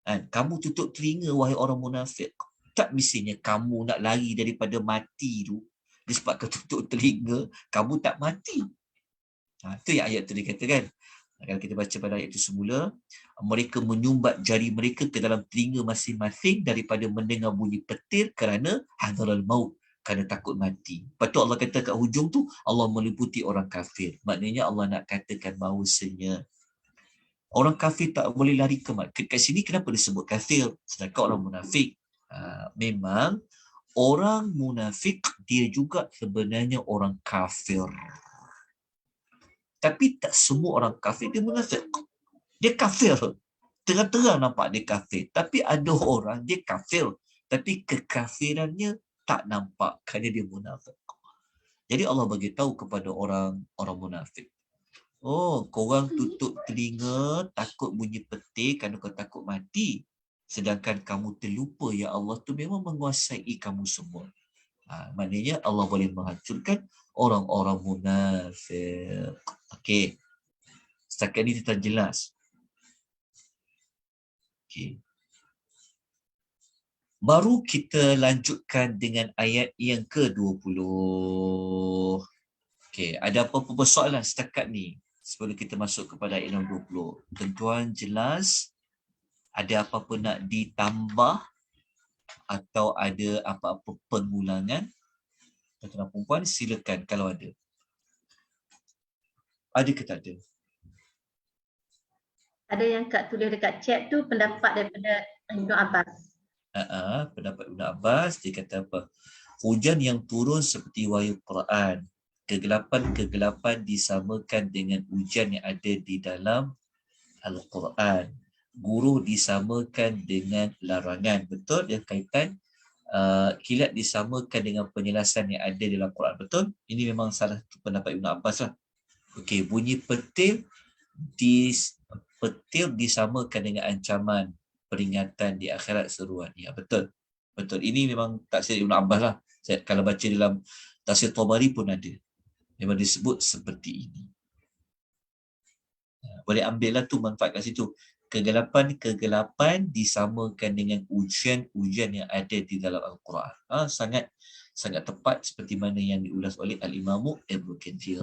[SPEAKER 1] Kan? Kamu tutup telinga, wahai orang munafik. Tak mestinya kamu nak lari daripada mati tu. Disebabkan tutup telinga, kamu tak mati. Itu yang ayat tu dikatakan. Kalau kita baca pada ayat itu semula, mereka menyumbat jari mereka ke dalam telinga masing-masing daripada mendengar bunyi petir kerana hadaral maut, kerana takut mati. Lepas tu Allah kata kat hujung tu, Allah meliputi orang kafir. Maknanya Allah nak katakan bahawasanya orang kafir tak boleh lari ke mati. Kat sini kenapa disebut kafir? Sedangkan orang munafik. Memang orang munafik dia juga sebenarnya orang kafir. Tapi tak semua orang kafir dia munafik. Dia kafir. Terang-terang nampak dia kafir. Tapi ada orang dia kafir. Tapi kekafirannya tak nampak kerana dia munafik. Jadi Allah bagi tahu kepada orang munafik. Oh, korang tutup telinga, takut bunyi petir kerana kau takut mati. Sedangkan kamu terlupa, ya Allah tu memang menguasai kamu semua. Maknanya Allah boleh menghancurkan orang-orang munafik. Okey. Setakat ini kita jelas. Okey. Baru kita lanjutkan dengan ayat yang ke-20. Okey, ada apa-apa persoalan setakat ni sebelum kita masuk kepada ayat yang 20? Tuan-tuan jelas? Ada apa-apa nak ditambah atau ada apa-apa pengulangan? Tuan-tuan dan puan, silakan kalau ada. Ada ke tak ada?
[SPEAKER 3] Ada yang Kak tulis dekat chat tu pendapat daripada Ibnu Abbas.
[SPEAKER 1] Pendapat Ibn Abbas, dia kata apa? Hujan yang turun seperti wahyu Quran. Kegelapan disamakan dengan hujan yang ada di dalam Al-Quran. Guruh disamakan dengan larangan. Betul? Yang kaitan kilat disamakan dengan penjelasan yang ada dalam Quran. Betul? Ini memang salah satu pendapat Ibn Abbas lah. Okey, bunyi petir disamakan dengan ancaman peringatan di akhirat seruan. Ya, betul. Betul. Ini memang tafsir Ibn Abbas lah. Saya kalau baca dalam tafsir Tabari pun ada. Memang disebut seperti ini. Boleh ambil lah tu manfaat kat situ. Kegelapan disamakan dengan ujian yang ada di dalam Al-Quran. Sangat tepat seperti mana yang diulas oleh Al-Imamu Ibnu Katsir.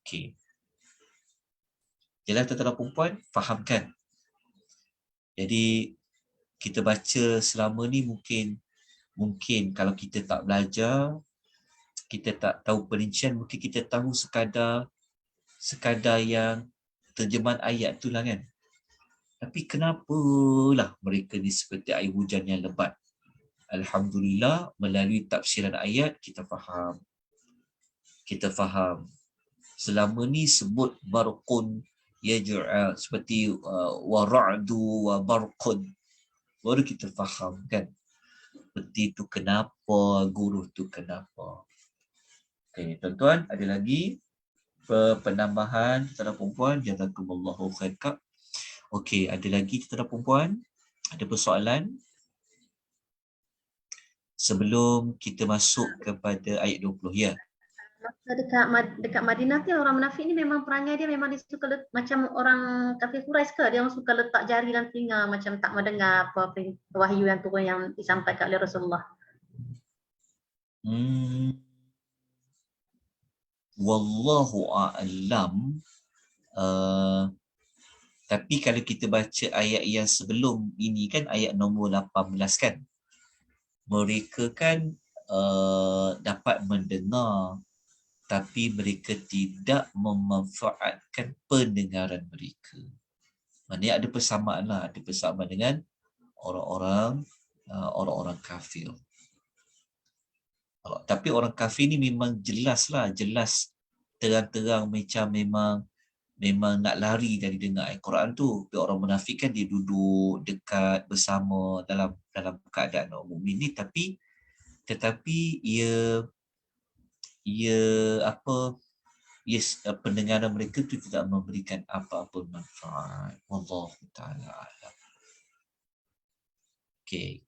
[SPEAKER 1] Okey. Jelas tuan-tuan dan puan, fahamkan. Jadi kita baca selama ni mungkin kalau kita tak belajar, kita tak tahu perincian, mungkin kita tahu sekadar yang terjemahan ayat tu lah kan. Tapi kenapalah mereka ni seperti air hujan yang lebat? Alhamdulillah, melalui tafsiran ayat kita faham. Selama ni sebut barqun yaj'a seperti wa ra'du wa barqun. Baru kita faham kan. Peti tu kenapa, guru tu kenapa. Okey, tuan-tuan, ada lagi penambahan tuan-tuan dan puan-puan? Jazakumullahu khair. Okey, ada lagi tuan-tuan dan puan-puan? Ada persoalan? Sebelum kita masuk kepada ayat 20 ya.
[SPEAKER 3] Dekat Madinah ni orang munafik ni memang perangai dia memang dia suka macam orang kafir Quraisy ke? Dia orang suka letak jari dalam telinga macam tak mendengar apa wahyu yang turun yang disampaikan oleh Rasulullah.
[SPEAKER 1] Wallahu a'lam. Tapi kalau kita baca ayat yang sebelum ini kan, ayat nombor 18 kan, mereka kan dapat mendengar tapi mereka tidak memanfaatkan pendengaran mereka. Maksudnya ada persamaan lah, ada persamaan dengan orang-orang kafir. Tapi orang kafir ni memang jelas terang-terang macam memang nak lari dari dengar Al-Quran tu. Tapi orang munafik kan dia duduk dekat bersama dalam keadaan orang mukmin ni, tetapi pendengaran mereka tu tidak memberikan apa-apa manfaat. Wallahu ta'ala a'lam. Okey.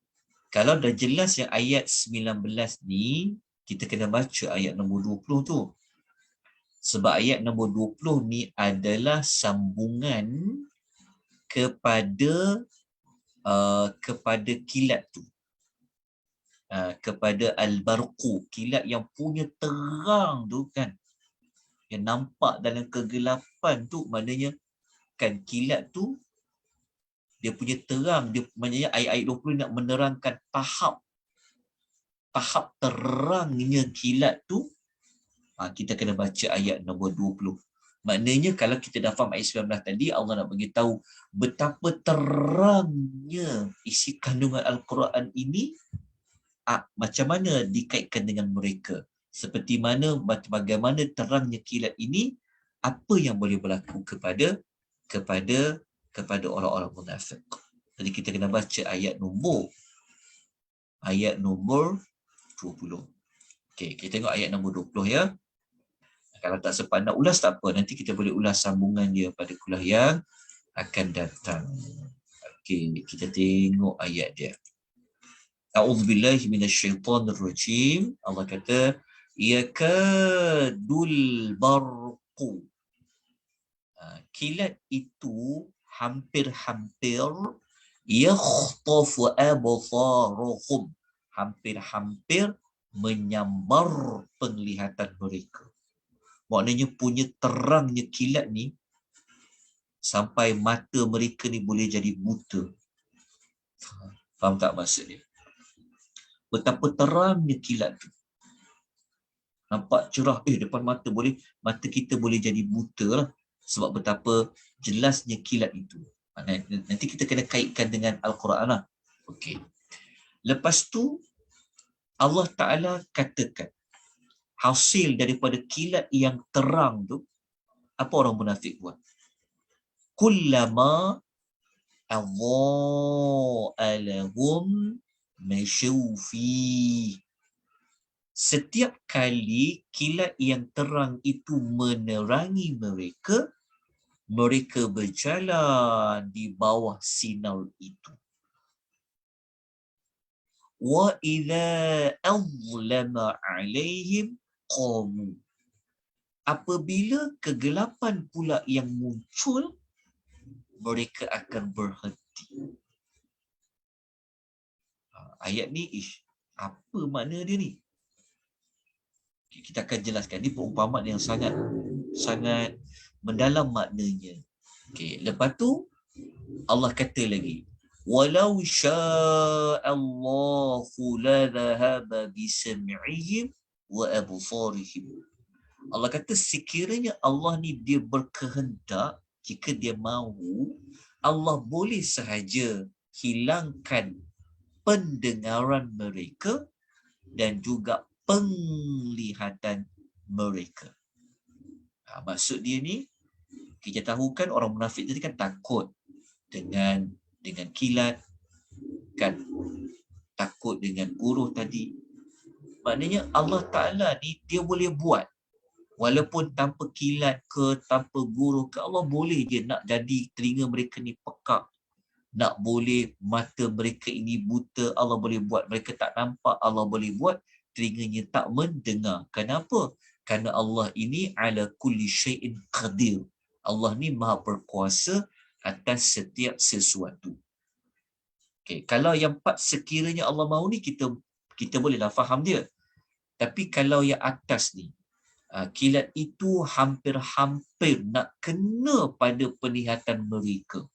[SPEAKER 1] Kalau dah jelas yang ayat 19 ni, kita kena baca ayat nombor 20 tu. Sebab ayat nombor 20 ni adalah sambungan kepada kilat tu. Kepada al-barqu, kilat yang punya terang tu kan, yang nampak dalam kegelapan tu, maknanya kan kilat tu dia punya terang, dia maknanya ayat 20 nak menerangkan tahap terangnya kilat tu. Kita kena baca ayat nombor 20. Maknanya kalau kita dah faham ayat 19 tadi, Allah nak bagi tahu betapa terangnya isi kandungan Al-Quran ini, macam mana dikaitkan dengan mereka. Seperti mana bagaimana terangnya kilat ini, apa yang boleh berlaku kepada orang-orang munafik. Jadi kita kena baca ayat nombor 20. Okey, kita tengok ayat nombor 20 ya. Kalau tak sempat nak ulas tak apa, nanti kita boleh ulas sambungan dia pada kuliah yang akan datang. Okey, kita tengok ayat dia. A'udzubillahi minasyaitonirrajim. Allah kata yakadul barqu. Kilat itu hampir-hampir yakhtafu absaruhum, hampir-hampir menyambar penglihatan mereka. Maknanya punya terangnya kilat ni sampai mata mereka ni boleh jadi buta. Faham tak maksud dia? Betapa terangnya kilat tu. Nampak cerah, depan mata kita boleh jadi buta lah. Sebab betapa jelasnya kilat itu. Nanti kita kena kaitkan dengan Al-Quran lah. Okey. Lepas tu, Allah Ta'ala katakan, hasil daripada kilat yang terang tu, apa orang munafik buat? Kullama adha'a lahum masyaw fihi. Setiap kali kilat yang terang itu menerangi mereka, mereka berjalan di bawah sinar itu. Wa idza azlama alaihim qamu. Apabila kegelapan pula yang muncul, mereka akan berhenti. Ayat ni, apa makna dia ni? Kita akan jelaskan. Ini perumpamaan yang sangat mendalam maknanya. Okey, lepas tu Allah kata lagi, walau sya'allahu la dhahaba bisam'ihim wa absarihim. Allah kata sekiranya Allah ni dia berkehendak, jika dia mahu, Allah boleh sahaja hilangkan pendengaran mereka dan juga penglihatan mereka. Maksud dia ni, kita tahu kan orang munafik tadi kan takut dengan kilat, kan takut dengan guruh tadi. Maknanya Allah Ta'ala ni dia boleh buat, walaupun tanpa kilat ke, tanpa guruh ke, Allah boleh je nak jadi telinga mereka ni pekak, nak boleh mata mereka ini buta, Allah boleh buat mereka tak nampak, Allah boleh buat telinganya tak mendengar. Kenapa? Kerana Allah ini ala kulli syai'in qadir. Allah ni maha berkuasa atas setiap sesuatu. Okay. Kalau yang empat sekiranya Allah mahu ni, kita bolehlah faham dia. Tapi kalau yang atas ni, kilat itu hampir-hampir nak kena pada penglihatan mereka.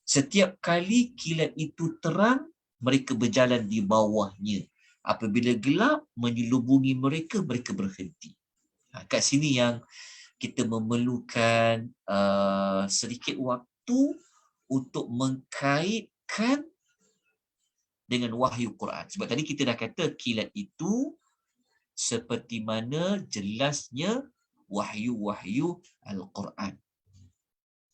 [SPEAKER 1] Setiap kali kilat itu terang, mereka berjalan di bawahnya. Apabila gelap menyelubungi mereka, mereka berhenti. Kat sini yang kita memerlukan sedikit waktu untuk mengkaitkan dengan wahyu Quran. Sebab tadi kita dah kata kilat itu seperti mana jelasnya wahyu-wahyu Al-Quran.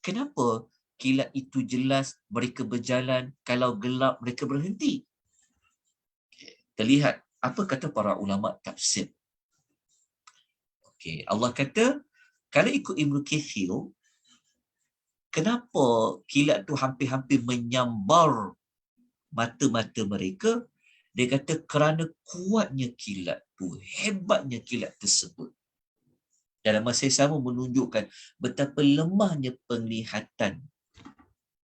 [SPEAKER 1] Kenapa kilat itu jelas mereka berjalan, kalau gelap mereka berhenti? Terlihat apa kata para ulama tafsir. Okey, Allah kata kalau ikut Ibnu Katsir, kenapa kilat tu hampir-hampir menyambar mata-mata mereka? Dia kata kerana kuatnya kilat tu, hebatnya kilat tersebut. Dalam masa yang sama menunjukkan betapa lemahnya penglihatan.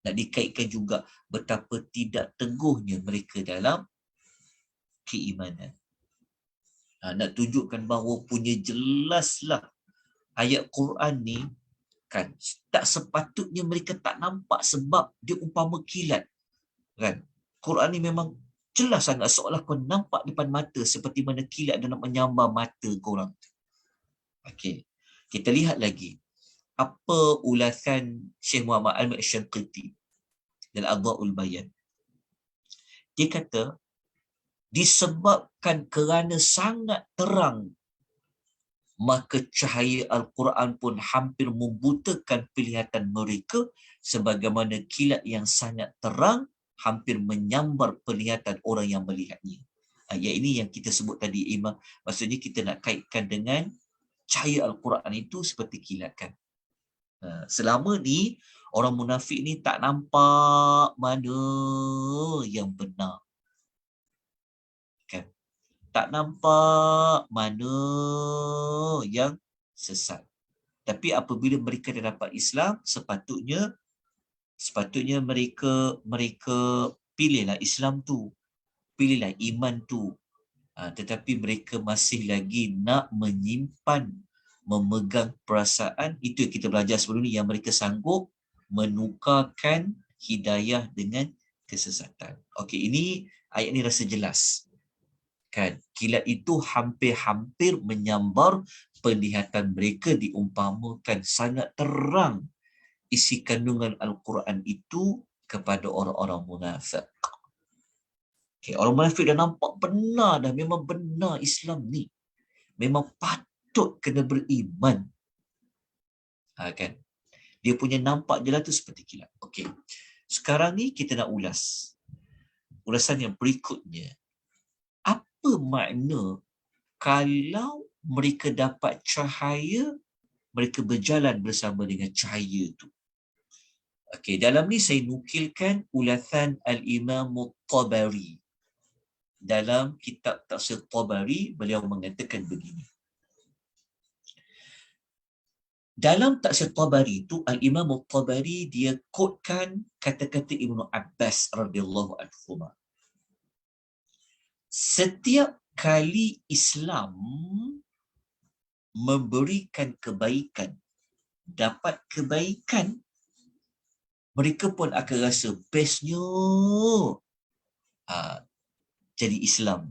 [SPEAKER 1] Nak dikaitkan juga betapa tidak teguhnya mereka dalam keimanan. Nak tunjukkan bahawa punya jelaslah ayat Quran ni kan, tak sepatutnya mereka tak nampak sebab dia umpama kilat. Kan? Quran ni memang jelas sangat, seolah kau nampak depan mata seperti mana kilat dan nak menyambar mata korang. Okey. Kita lihat lagi apa ulasan Syekh Muhammad Al-Syanqiti dalam Adwa'ul Bayan. Dia kata disebabkan kerana sangat terang, maka cahaya Al-Quran pun hampir membutakan penglihatan mereka, sebagaimana kilat yang sangat terang hampir menyambar penglihatan orang yang melihatnya. Ayat ini yang kita sebut tadi, Imam. Maksudnya kita nak kaitkan dengan cahaya Al-Quran itu seperti kilat kan. Selama ni orang munafik ni tak nampak mana yang benar. Kan? Tak nampak mana yang sesat. Tapi apabila mereka dah dapat Islam, sepatutnya mereka pilihlah Islam tu, pilihlah iman tu. Tetapi mereka masih lagi nak menyimpan, memegang perasaan. Itu yang kita belajar sebelum ni, yang mereka sanggup menukarkan hidayah dengan kesesatan. Okey, ini ayat ni rasa jelas. Kan, kilat itu hampir-hampir menyambar penglihatan mereka, diumpamakan sangat terang isi kandungan Al-Quran itu kepada orang-orang munafik. Okay, orang munafik dah nampak benar dah, memang benar Islam ni. Memang patut kena beriman. Kan? Dia punya nampak je lah tu seperti kilat. Okey. Sekarang ni kita nak ulas. Ulasan yang berikutnya. Apa makna kalau mereka dapat cahaya, mereka berjalan bersama dengan cahaya itu? Okey, dalam ni saya nukilkan ulasan Al-Imam Tabari. Dalam kitab Tafsir Tabari, beliau mengatakan begini. Dalam Tafsir Tabari itu, Al-Imam Tabari dia quotekan kata-kata Ibnu Abbas radhiyallahu anhu. Setiap kali Islam memberikan kebaikan, dapat kebaikan, mereka pun akan rasa bestnya jadi Islam.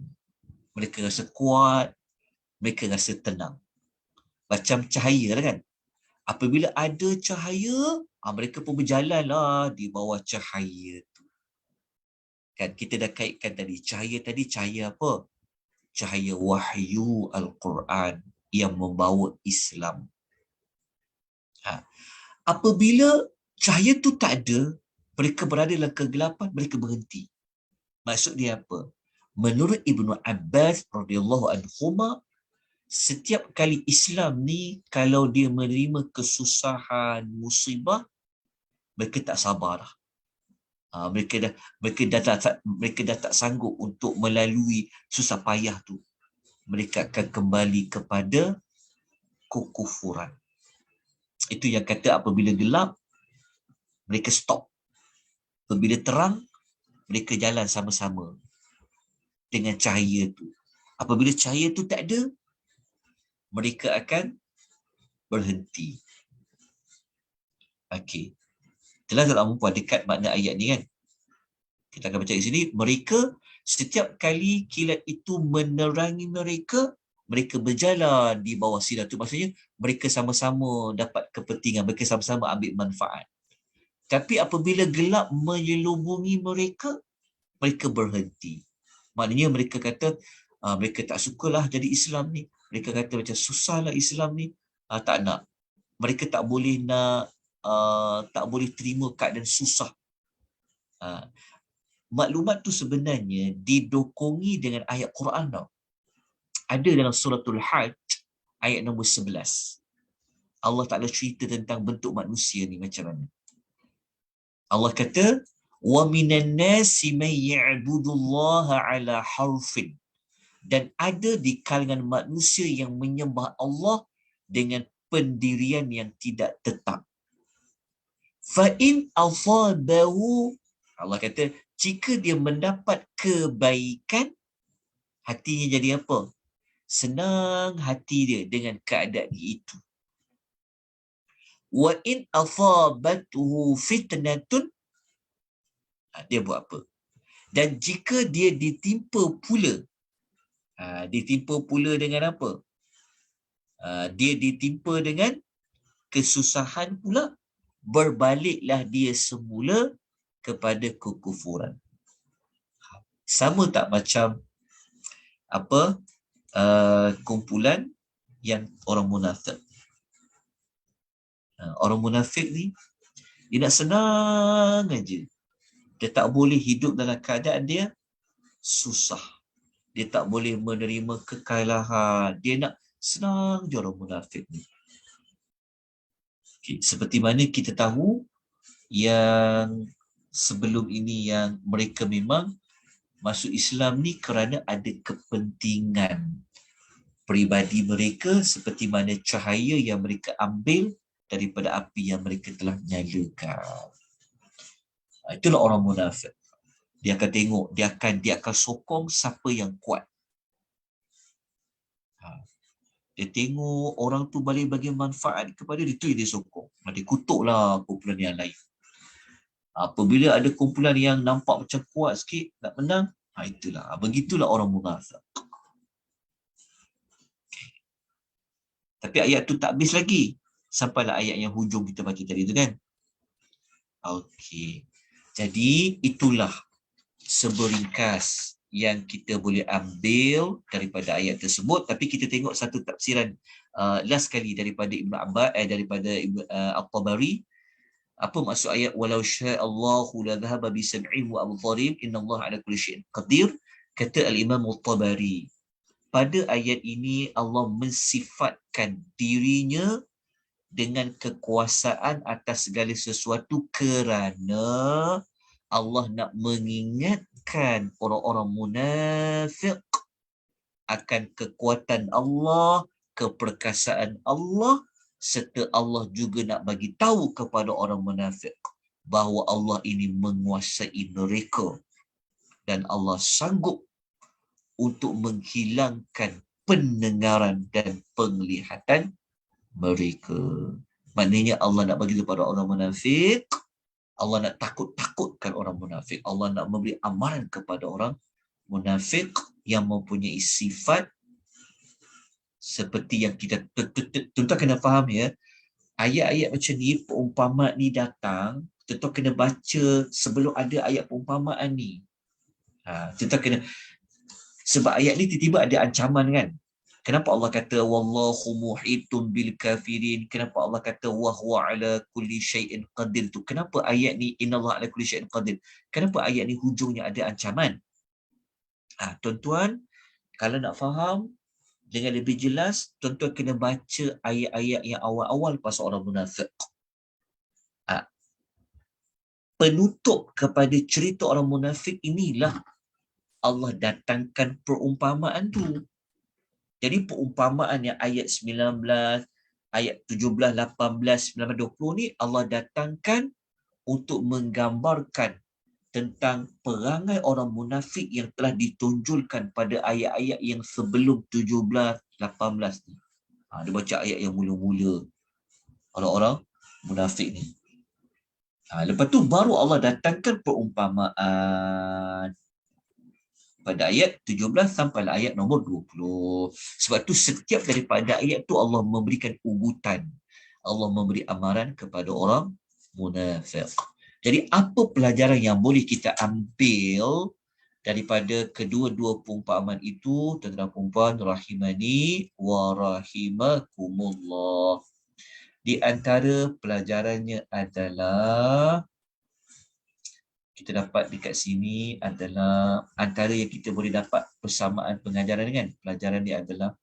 [SPEAKER 1] Mereka rasa kuat, mereka rasa tenang. Macam cahaya lah kan. Apabila ada cahaya, mereka pun berjalan lah di bawah cahaya tu. Kan kita dah kaitkan tadi, cahaya apa? Cahaya wahyu Al-Quran yang membawa Islam. Apabila cahaya tu tak ada, mereka berada dalam kegelapan, mereka berhenti. Maksud dia apa? Menurut Ibnu Abbas radhiyallahu anhuma, setiap kali Islam ni kalau dia menerima kesusahan, musibah, mereka tak sabar. Mereka dah tak sanggup untuk melalui susah payah tu. Mereka akan kembali kepada kekufuran. Itu yang kata apabila gelap, mereka stop. Apabila terang, mereka jalan sama-sama dengan cahaya tu. Apabila cahaya tu tak ada, mereka akan berhenti. Okey. Jelas tak perempuan dekat makna ayat ni kan? Kita akan baca di sini. Mereka, setiap kali kilat itu menerangi mereka, mereka berjalan di bawah sinar itu. Maksudnya, mereka sama-sama dapat kepentingan, mereka sama-sama ambil manfaat. Tapi apabila gelap menyelubungi mereka, mereka berhenti. Maknanya mereka kata, mereka tak sukalah jadi Islam ni. Mereka kata macam susahlah Islam ni. Tak nak. Mereka tak boleh nak, tak boleh terima keadaan susah. Maklumat tu sebenarnya didokongi dengan ayat Quran tau. Ada dalam suratul Hajj ayat nombor 11. Allah Ta'ala cerita tentang bentuk manusia ni macam mana. Allah kata, wa minan nasi may ya'budullaha ala harfin. Dan ada di kalangan manusia yang menyembah Allah dengan pendirian yang tidak tetap. Fa'in asabahu, Allah kata, jika dia mendapat kebaikan, hatinya jadi apa? Senang hati dia dengan keadaan itu. Wa in asabatuhu fitnatun, dia buat apa? Dan jika dia ditimpa pula, ditimpa pula dengan apa? Dia ditimpa dengan kesusahan pula, berbaliklah dia semula kepada kekufuran. Sama tak macam kumpulan yang orang munafik. Orang munafik ni dia nak senang aja. Dia tak boleh hidup dalam keadaan dia susah. Dia tak boleh menerima kekalahan. Dia nak senang je orang munafik ni. Okay. Seperti mana kita tahu yang sebelum ini yang mereka memang masuk Islam ni kerana ada kepentingan peribadi mereka, seperti mana cahaya yang mereka ambil daripada api yang mereka telah nyalakan. Itulah orang munafik. Dia akan tengok, dia akan sokong siapa yang kuat. Dia tengok orang tu boleh bagi manfaat kepada dia, tu dia sokong. Dia kutuklah kumpulan yang lain. Apabila ada kumpulan yang nampak macam kuat sikit, nak menang, itulah. Begitulah orang munafik. Okay. Tapi ayat tu tak habis lagi. Sampailah ayat yang hujung kita baca tadi tu kan. Okey. Jadi itulah seberingkas yang kita boleh ambil daripada ayat tersebut. Tapi kita tengok satu tafsiran last kali daripada Ibn Abbas, daripada At-Tabari. Apa maksud ayat walau sya'allahu la dhahaba bi sam'ihim wa absarihim innallaha ala kulli syai'in qadir? Kata al-Imam At-Tabari, pada ayat ini Allah mensifatkan dirinya dengan kekuasaan atas segala sesuatu kerana Allah nak mengingatkan orang-orang munafik akan kekuatan Allah, keperkasaan Allah, serta Allah juga nak bagi tahu kepada orang munafik bahawa Allah ini menguasai mereka dan Allah sanggup untuk menghilangkan pendengaran dan penglihatan mereka. Maknanya Allah nak bagi kepada orang munafik, Allah nak takut-takutkan orang munafik, Allah nak memberi amaran kepada orang munafik yang mempunyai sifat seperti yang kita tuan-tuan kena faham ya. Ayat-ayat macam ni, perumpamaan ni datang, tuan-tuan kena baca sebelum ada ayat perumpamaan ni. Tuan-tuan kena, sebab ayat ni tiba-tiba ada ancaman kan. Kenapa Allah kata wallahu muhitun bil kafirin? Kenapa Allah kata wa huwa ala kulli syai'in qadir tu? Kenapa ayat ni innallaha ala kulli syai'in qadir? Kenapa ayat ni hujungnya ada ancaman? Tuan-tuan, kalau nak faham dengan lebih jelas, tuan-tuan kena baca ayat-ayat yang awal-awal pasal orang munafik. Penutup kepada cerita orang munafik inilah Allah datangkan perumpamaan tu. Jadi perumpamaan yang ayat 19, ayat 17, 18, 19, 20 ni Allah datangkan untuk menggambarkan tentang perangai orang munafik yang telah ditunjulkan pada ayat-ayat yang sebelum 17, 18 ni. Dia baca ayat yang mula-mula orang-orang munafik ni. Lepas tu baru Allah datangkan perumpamaan pada ayat 17 sampai ayat nombor 20. Sebab tu setiap daripada ayat tu Allah memberikan ugutan. Allah memberi amaran kepada orang munafik. Jadi apa pelajaran yang boleh kita ambil daripada kedua-dua perumpamaan itu, tuan-tuan dan puan rahimani wa rahimakumullah. Di antara pelajarannya adalah kita dapat dekat sini adalah antara yang kita boleh dapat persamaan pengajaran kan. Pelajaran dia adalah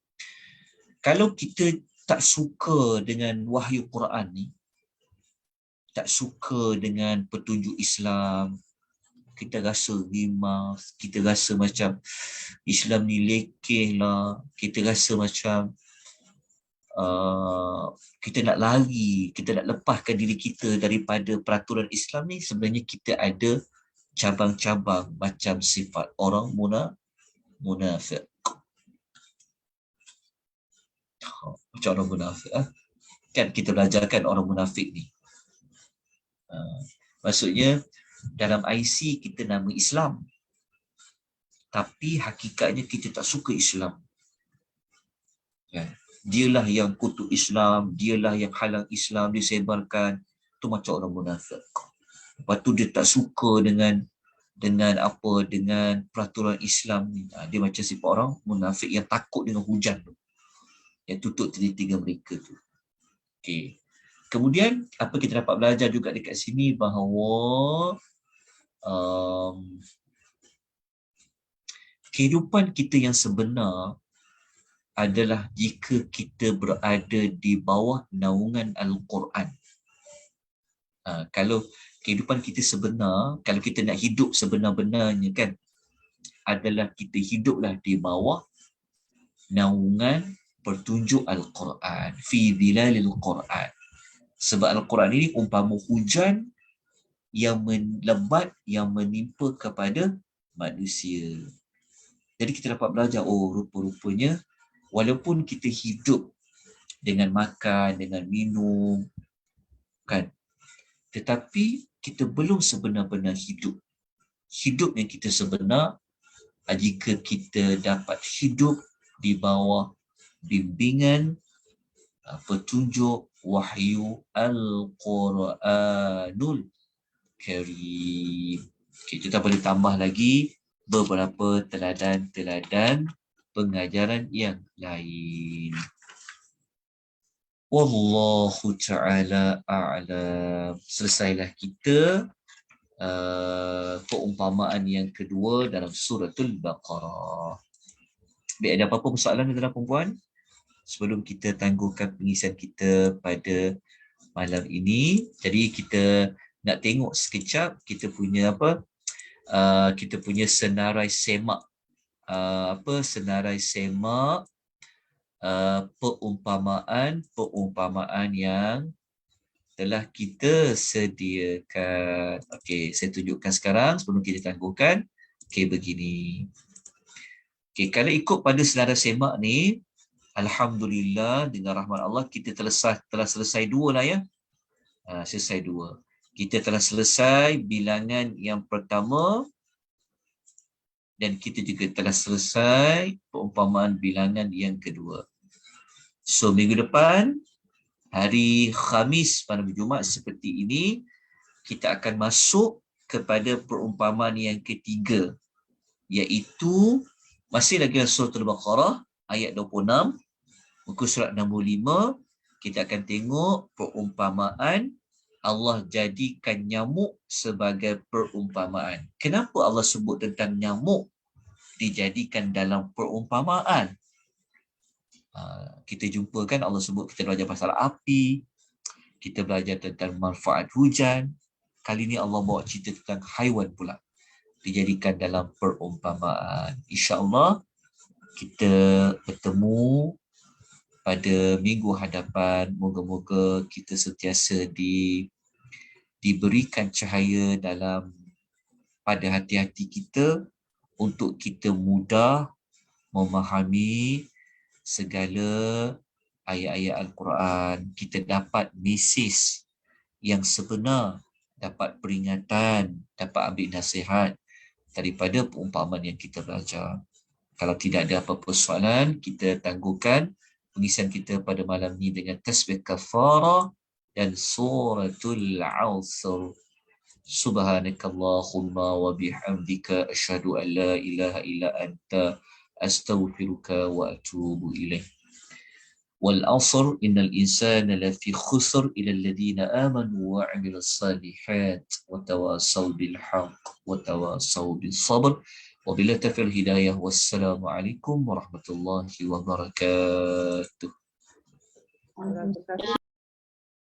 [SPEAKER 1] kalau kita tak suka dengan wahyu Quran ni, tak suka dengan petunjuk Islam, kita rasa rimas, kita rasa macam Islam ni lekeh lah, kita rasa macam kita nak lari, kita nak lepaskan diri kita daripada peraturan Islam ni, sebenarnya kita ada cabang-cabang macam sifat orang munafik. Macam orang munafik kan kita belajarkan orang munafik ni. Maksudnya dalam IC kita nama Islam, tapi hakikatnya kita tak suka Islam. Dialah yang kutuk Islam, dialah yang halang Islam disebarkan. Itu macam orang munafik. Lepas tu dia tak suka dengan dengan apa, dengan peraturan Islam ni. Dia macam sifat orang munafik yang takut dengan hujan tu, yang tutup telinga mereka tu. Okey. Kemudian apa kita dapat belajar juga dekat sini bahawa kehidupan kita yang sebenar adalah jika kita berada di bawah naungan Al-Quran. Kalau kehidupan kita sebenar, kalau kita nak hidup sebenar-benarnya kan, adalah kita hiduplah di bawah naungan petunjuk Al-Quran, fi dhilalil Quran. Sebab Al-Quran ini umpama hujan yang lebat yang menimpa kepada manusia. Jadi kita dapat belajar, rupa-rupanya walaupun kita hidup dengan makan, dengan minum, kan, tetapi kita belum sebenar-benar hidup. Hidup yang kita sebenar jika kita dapat hidup di bawah bimbingan petunjuk wahyu Al-Quranul Karim. Kita boleh tambah lagi beberapa teladan-teladan pengajaran yang lain. Wallahu ta'ala a'lam. Selesailah kita perumpamaan yang kedua dalam suratul Baqarah. Baik, ada apa-apa persoalan tuan-tuan perempuan? Sebelum kita tangguhkan pengisian kita pada malam ini. Jadi kita nak tengok sekejap kita punya kita punya senarai semak. Senarai semak perumpamaan yang telah kita sediakan. Okey, saya tunjukkan sekarang sebelum kita tangguhkan. Okey, begini. Okey, kalau ikut pada senarai semak ni, alhamdulillah dengan rahmat Allah kita telah selesai dua lah ya. Selesai dua. Kita telah selesai bilangan yang pertama dan kita juga telah selesai perumpamaan bilangan yang kedua. So minggu depan, hari Khamis pada Jumaat seperti ini, kita akan masuk kepada perumpamaan yang ketiga, iaitu masih lagi surah Al-Baqarah ayat 26, muka surat 65, kita akan tengok perumpamaan Allah jadikan nyamuk sebagai perumpamaan. Kenapa Allah sebut tentang nyamuk dijadikan dalam perumpamaan? Kita jumpa kan Allah sebut, kita belajar pasal api, kita belajar tentang manfaat hujan. Kali ini Allah bawa cerita tentang haiwan pula, dijadikan dalam perumpamaan. InsyaAllah kita bertemu pada minggu hadapan. Moga-moga kita sentiasa diberikan cahaya pada hati-hati kita untuk kita mudah memahami segala ayat-ayat Al-Quran. Kita dapat mesej yang sebenar, dapat peringatan, dapat ambil nasihat daripada perumpamaan yang kita belajar. Kalau tidak ada apa-apa soalan, kita tangguhkan pengisian kita pada malam ini dengan tasbih kafarah dan suratul Asr. Subhanakallahumma wa bihamdika asyhadu an la ilaha illa anta astaghfiruka wa atubu ilaih. Wal 'asr innal insana lafi khusr illa alladhina amanu wa 'amilus salihat wa tawassaw bil haqq wa tawassaw bis sabr. Wabillahi taufiq hidayah. Wassalamualaikum warahmatullahi wabarakatuh.